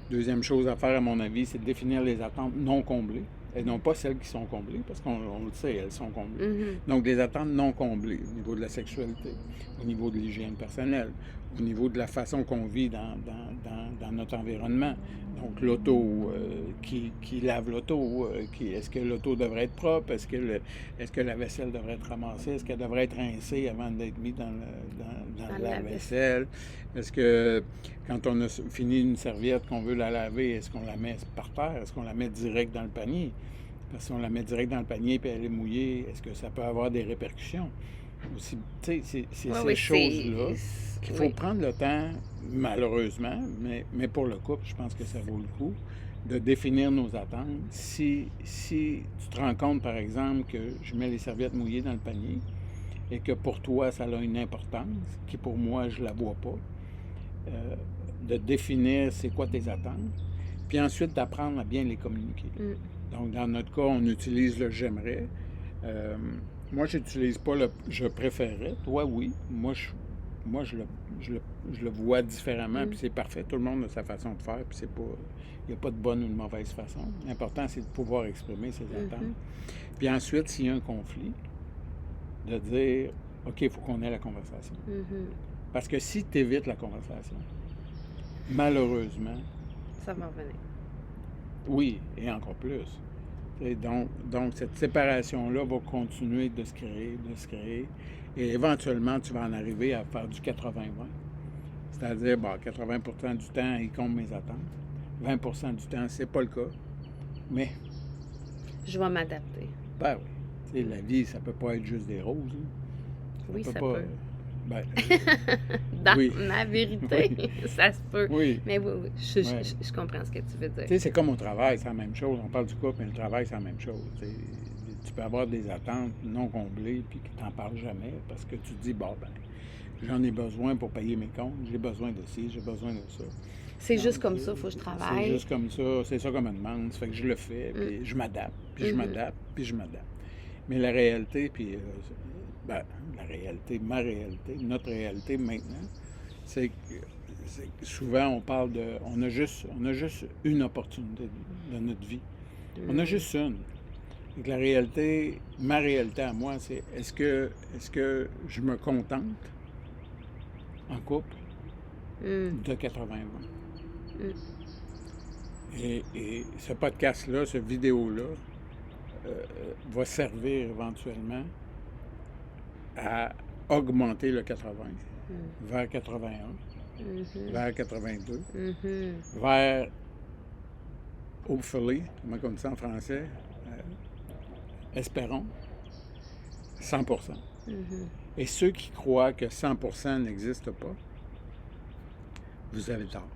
Deuxième chose à faire, à mon avis, c'est de définir les attentes non comblées et non pas celles qui sont comblées, parce qu'on le sait, elles sont comblées. Donc, des attentes non comblées au niveau de la sexualité, au niveau de l'hygiène personnelle, au niveau de la façon qu'on vit dans notre environnement. Donc, l'auto, qui lave l'auto, est-ce que l'auto devrait être propre? Est-ce que la vaisselle devrait être ramassée? Est-ce qu'elle devrait être rincée avant d'être mise dans la vaisselle? Est-ce que quand on a fini une serviette qu'on veut la laver, est-ce qu'on la met par terre? Est-ce qu'on la met direct dans le panier? Parce que si on la met direct dans le panier et elle est mouillée, est-ce que ça peut avoir des répercussions? Aussi, tu sais, c'est ces choses-là qu'il faut prendre le temps, malheureusement, mais pour le couple, je pense que ça vaut le coup, de définir nos attentes. Si tu te rends compte, par exemple, que je mets les serviettes mouillées dans le panier et que pour toi, ça a une importance, qui pour moi, je la vois pas, de définir c'est quoi tes attentes, puis ensuite d'apprendre à bien les communiquer. Donc, dans notre cas, on utilise le « j'aimerais ». Moi, je n'utilise pas le « je préférerais ». Toi, oui. Moi, je le vois différemment, puis c'est parfait. Tout le monde a sa façon de faire, puis c'est pas... Il n'y a pas de bonne ou de mauvaise façon. L'important, c'est de pouvoir exprimer ses attentes. Puis ensuite, s'il y a un conflit, de dire « OK, il faut qu'on ait la conversation ». Parce que si tu évites la conversation, malheureusement... Ça va revenir. Oui, et encore plus. Et donc, cette séparation-là va continuer de se créer. Et éventuellement, tu vas en arriver à faire du 80-20. C'est-à-dire, 80% du temps, il compte mes attentes. 20% du temps, c'est pas le cas. Mais... Je vais m'adapter. Ben oui. Tu sais, la vie, ça peut pas être juste des roses. Hein. Oui, ça pas... peut. Ben, Dans oui. ma vérité, ça se peut. Oui. Mais oui, je comprends ce que tu veux dire. Tu sais, c'est comme au travail, c'est la même chose. On parle du couple, mais le travail, c'est la même chose. Tu peux avoir des attentes non comblées puis que tu n'en parles jamais parce que tu te dis, j'en ai besoin pour payer mes comptes, j'ai besoin de ci, j'ai besoin de ça. C'est juste comme ça, il faut que je travaille. C'est juste comme ça, c'est ça qu'on me demande, ça fait que je le fais, puis je m'adapte, puis je m'adapte, puis je m'adapte. Mais la réalité, puis la réalité, ma réalité, notre réalité maintenant, c'est que souvent on parle de... On a juste une opportunité de notre vie. On a juste une. Donc la réalité, ma réalité à moi, c'est est-ce que je me contente en couple de 80 ans? Et ce podcast-là, cette vidéo-là, va servir éventuellement à augmenter le 80 vers 81, vers 82, vers, hopefully, comment on dit ça en français, espérons, 100%. Et ceux qui croient que 100% n'existe pas, vous avez tort.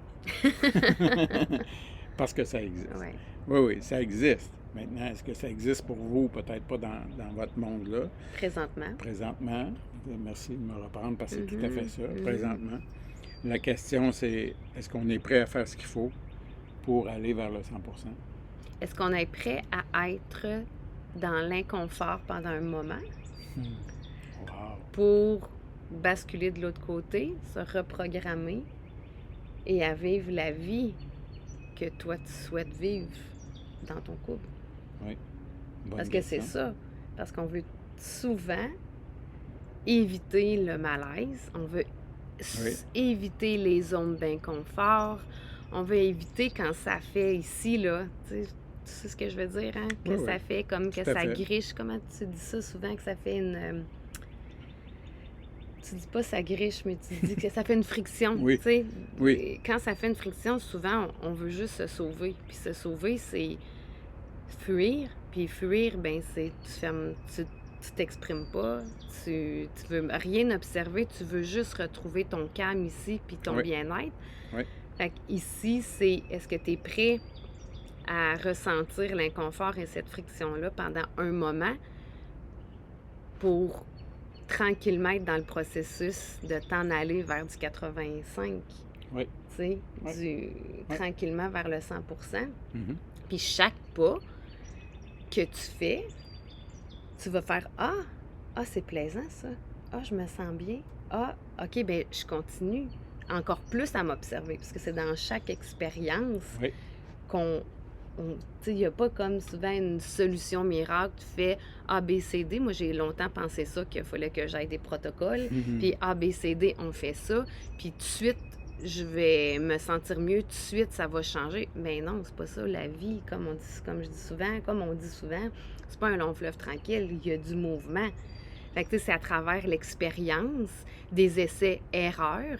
Parce que ça existe. Ouais. Oui, ça existe. Maintenant, est-ce que ça existe pour vous? Peut-être pas dans votre monde-là. Présentement. Merci de me reprendre parce que c'est tout à fait ça. Présentement. La question, c'est est-ce qu'on est prêt à faire ce qu'il faut pour aller vers le 100%? Est-ce qu'on est prêt à être dans l'inconfort pendant un moment pour basculer de l'autre côté, se reprogrammer et à vivre la vie que toi, tu souhaites vivre dans ton couple? Oui. Parce que c'est ça. Parce qu'on veut souvent éviter le malaise. On veut éviter les zones d'inconfort. On veut éviter quand ça fait ici, là, tu sais ce que je veux dire, hein? Que ça fait comme que ça griche. Comment tu dis ça souvent, que ça fait une... Tu dis pas ça griche, mais tu dis que ça fait une friction, tu sais. Oui. Quand ça fait une friction, souvent, on veut juste se sauver. Puis se sauver, c'est fuir. Puis fuir, ben c'est tu t'exprimes pas, tu veux rien observer, tu veux juste retrouver ton calme ici puis ton bien-être. Oui. Fait qu'ici, c'est est-ce que tu es prêt à ressentir l'inconfort et cette friction-là pendant un moment pour tranquillement être dans le processus de t'en aller vers du 85. Oui. Tu sais, tranquillement vers le 100%. Puis chaque pas que tu fais, tu vas faire « Ah, c'est plaisant ça. Ah, je me sens bien. Ah, OK, bien, je continue. » Encore plus à m'observer, parce que c'est dans chaque expérience qu'on... Tu sais, il n'y a pas comme souvent une solution miracle. Tu fais A, B, C, D. Moi, j'ai longtemps pensé ça, qu'il fallait que j'aille des protocoles. Puis A, B, C, D, on fait ça. Puis tout de suite, je vais me sentir mieux. Tout de suite, ça va changer. Mais non, c'est pas ça. La vie, comme on dit souvent, c'est pas un long fleuve tranquille. Il y a du mouvement. Fait que tu sais, c'est à travers l'expérience, des essais-erreurs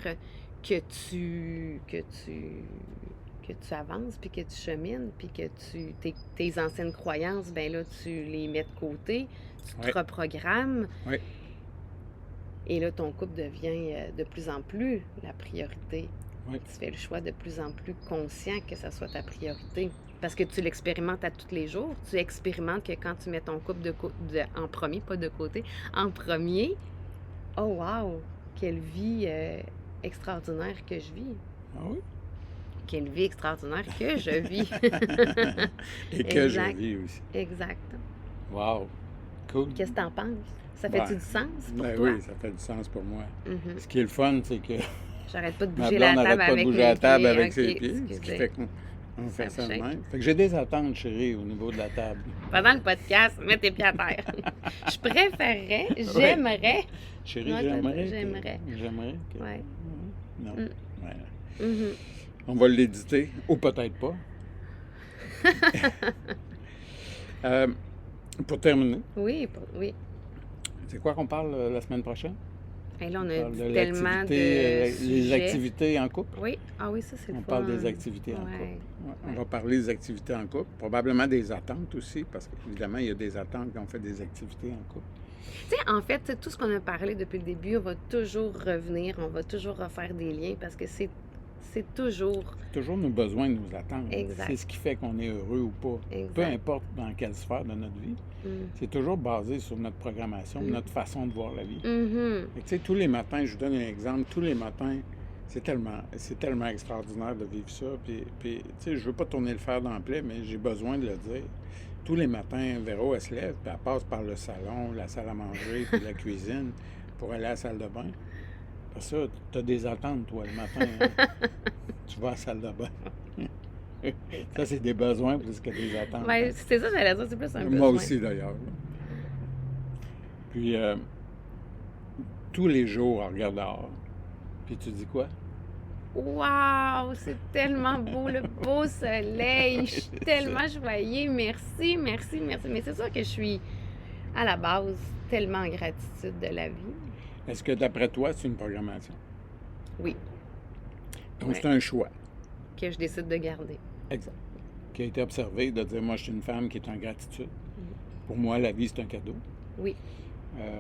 que tu avances, puis que tu chemines, puis que tes anciennes croyances, ben là, tu les mets de côté, tu te reprogrammes. Oui. Et là, ton couple devient de plus en plus la priorité. Oui. Tu fais le choix de plus en plus conscient que ça soit ta priorité. Parce que tu l'expérimentes à tous les jours. Tu expérimentes que quand tu mets ton couple en premier, pas de côté, en premier, oh wow, quelle vie extraordinaire que je vis. Ah oui? Quelle vie extraordinaire que je vis. Et que je vis aussi. Exact. Wow. Cool. Qu'est-ce que tu en penses? Ça fait-tu du sens pour toi? Oui, ça fait du sens pour moi. Ce qui est le fun, c'est que j'arrête pas de bouger la table avec mes pieds. Avec ses pieds. Pieds, ce qui fait qu'on fait ça de même. Fait que j'ai des attentes, chérie, au niveau de la table. Pendant le podcast, mets tes pieds à terre. Je préférerais, j'aimerais. Chérie, j'aimerais. Oui. Non. Ouais. Mm-hmm. On va l'éditer, ou peut-être pas. Pour terminer. Oui. C'est quoi qu'on parle la semaine prochaine? Et là, on a dit tellement de sujets. Les activités en couple. Oui. Ah oui, ça, c'est le fun. On parle des activités en couple. Ouais. On va parler des activités en couple. Probablement des attentes aussi, parce qu'évidemment, il y a des attentes quand on fait des activités en couple. Tu sais, en fait, tout ce qu'on a parlé depuis le début, on va toujours revenir, on va toujours refaire des liens, parce que c'est toujours... Toujours nos besoins, nos attentes. Exact. C'est ce qui fait qu'on est heureux ou pas. Exact. Peu importe dans quelle sphère de notre vie. C'est toujours basé sur notre programmation, notre façon de voir la vie. Tu sais, tous les matins, je vous donne un exemple, tous les matins, c'est tellement extraordinaire de vivre ça. Puis tu sais, je veux pas tourner le fer dans le plaie, mais j'ai besoin de le dire. Tous les matins, Véro, elle se lève, puis elle passe par le salon, la salle à manger, puis la cuisine, pour aller à la salle de bain. Parce que tu as des attentes, toi, le matin. Hein? Tu vas à la salle de bain. Ça, c'est des besoins plus que des attentes. Oui, c'est ça, j'allais dire, c'est plus un besoin. Moi aussi, d'ailleurs. Puis, tous les jours, on regarde dehors. Puis tu dis quoi? Wow! C'est tellement beau, le beau soleil. Je suis tellement joyeuse. Merci, merci, merci. Mais c'est sûr que je suis, à la base, tellement en gratitude de la vie. Est-ce que d'après toi, c'est une programmation? Oui, Donc, ouais, c'est un choix. que je décide de garder. Exact. Qui a été observé de dire, moi, je suis une femme qui est en gratitude. Pour moi, la vie, c'est un cadeau. Oui, Euh,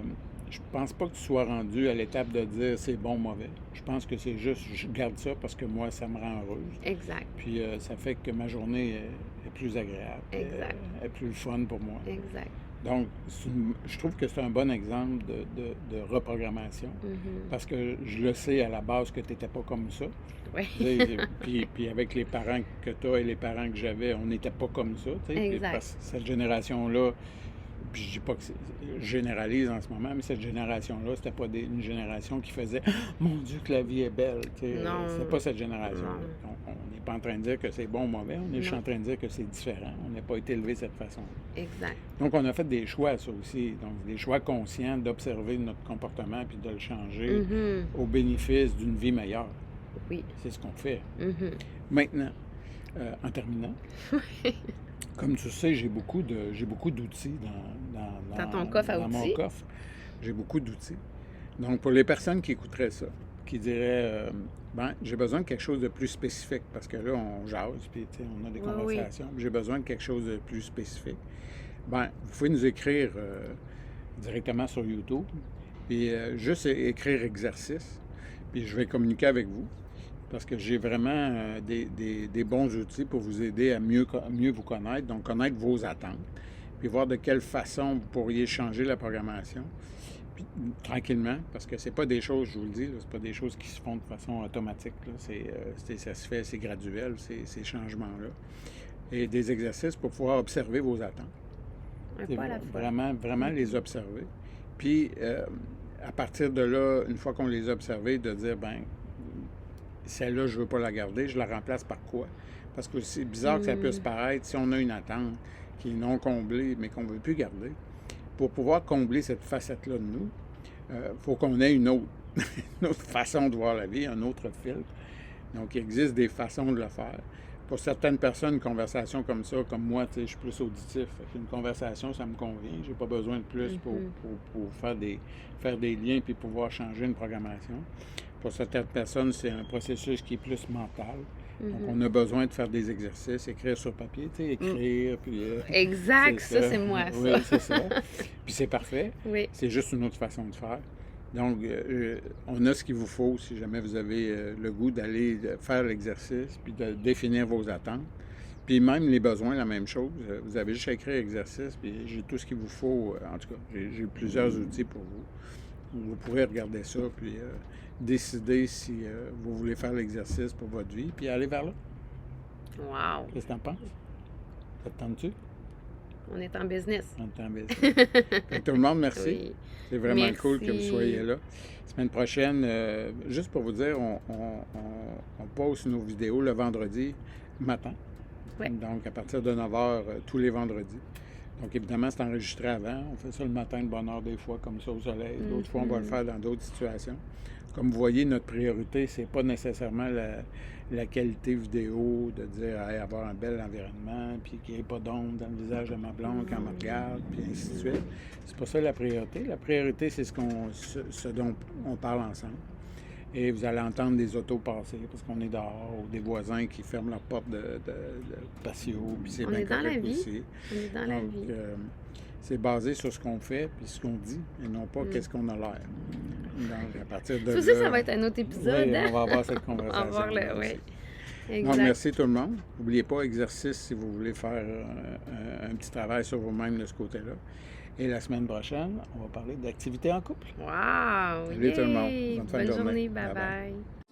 je pense pas que tu sois rendu à l'étape de dire c'est bon, mauvais. Je pense que c'est juste, je garde ça parce que moi, ça me rend heureuse. exact, Puis ça fait que ma journée est plus agréable, exact, est plus fun pour moi. exact. Donc, je trouve que c'est un bon exemple de reprogrammation Mhm. parce que je le sais à la base que tu n'étais pas comme ça. Oui, Puis avec les parents que tu as et les parents que j'avais, on n'était pas comme ça. Tu sais. Puis exact. parce que cette génération-là, puis je dis pas que je généralise en ce moment, mais cette génération-là, c'était pas une génération qui faisait Mon Dieu, que la vie est belle. Tu sais. Non, C'était pas cette génération-là. non, On n'est pas en train de dire que c'est bon ou mauvais, on est juste non, en train de dire que c'est différent. On n'a pas été élevé de cette façon. exact. Donc, on a fait des choix, ça aussi. Donc, des choix conscients d'observer notre comportement puis de le changer Mhm. au bénéfice d'une vie meilleure. Oui. C'est ce qu'on fait. Mhm. Maintenant, en terminant, comme tu sais, j'ai beaucoup d'outils Dans ton coffre à dans mon outils? coffre. J'ai beaucoup d'outils. Donc, pour les personnes qui écouteraient ça, qui diraient, ben, j'ai besoin de quelque chose de plus spécifique, parce que là, on jase, puis tu sais, on a des Oui, oui. conversations. J'ai besoin de quelque chose de plus spécifique. Ben, vous pouvez nous écrire directement sur YouTube, puis juste écrire exercice, puis je vais communiquer avec vous. Parce que j'ai vraiment des bons outils pour vous aider à mieux vous connaître, donc connaître vos attentes, puis voir de quelle façon vous pourriez changer la programmation, puis, tranquillement, parce que c'est pas des choses, je vous le dis, là, c'est pas des choses qui se font de façon automatique. Là. Ça se fait, c'est graduel, ces changements-là. Et des exercices pour pouvoir observer vos attentes. Un C'est pas à la fois. vraiment les observer. Puis, à partir de là, une fois qu'on les a observés, de dire, ben celle-là, je ne veux pas la garder, je la remplace par quoi? Parce que c'est bizarre que ça puisse paraître, si on a une attente qui est non comblée, mais qu'on ne veut plus garder, pour pouvoir combler cette facette-là de nous, il faut qu'on ait une autre, une autre façon de voir la vie, un autre filtre. Donc, il existe des façons de le faire. Pour certaines personnes, une conversation comme ça, comme moi, tu sais, je suis plus auditif. Fait qu'une conversation, ça me convient. J'ai pas besoin de plus pour faire des liens puis pouvoir changer une programmation. Pour certaines personnes, c'est un processus qui est plus mental. Donc, on a besoin de faire des exercices, écrire sur papier, tu sais, écrire, puis... Exact, ça, c'est moi, Oui, ça. c'est ça. Puis c'est parfait. Oui, C'est juste une autre façon de faire. Donc, on a ce qu'il vous faut si jamais vous avez le goût d'aller faire l'exercice, puis de définir vos attentes. Puis même les besoins, la même chose. Vous avez juste à écrire exercice, puis j'ai tout ce qu'il vous faut. En tout cas, j'ai plusieurs outils pour vous. Vous pourrez regarder ça, puis décider si vous voulez faire l'exercice pour votre vie, puis aller vers là. wow. Qu'est-ce que t'en penses? Ça te tente-tu? On est en business. On t'en fait tout le monde, merci. Oui. C'est vraiment Merci. cool que vous soyez là. Semaine prochaine, juste pour vous dire, on poste nos vidéos le vendredi matin. Ouais. Donc, à partir de 9h, tous les vendredis. Donc, évidemment, c'est enregistré avant. On fait ça le matin de bonne heure des fois, comme ça, au soleil. D'autres fois, on va le faire dans d'autres situations. Comme vous voyez, notre priorité, c'est pas nécessairement la qualité vidéo, de dire hey, avoir un bel environnement, puis qu'il n'y ait pas d'ombre dans le visage de ma blonde quand elle me regarde, puis ainsi de suite. C'est pas ça la priorité. La priorité, c'est ce dont on parle ensemble. Et vous allez entendre des autos passer parce qu'on est dehors, ou des voisins qui ferment leur porte de patio, puis c'est On bien est dans la correct vie. aussi. On est dans la Donc, vie. c'est basé sur ce qu'on fait puis ce qu'on dit, et non pas qu'est-ce qu'on a l'air. Donc, à partir de Ça aussi, là, ça va être un autre épisode. oui, hein? on va avoir cette On va conversation. voir le... Oui. Donc, Exact. merci tout le monde. N'oubliez pas, exercice si vous voulez faire un petit travail sur vous-même de ce côté-là. Et la semaine prochaine, on va parler d'activité en couple. Wow! Salut tout le monde. Yay! Bonne fin de Bonne journée. journée. Bye bye. Bye-bye.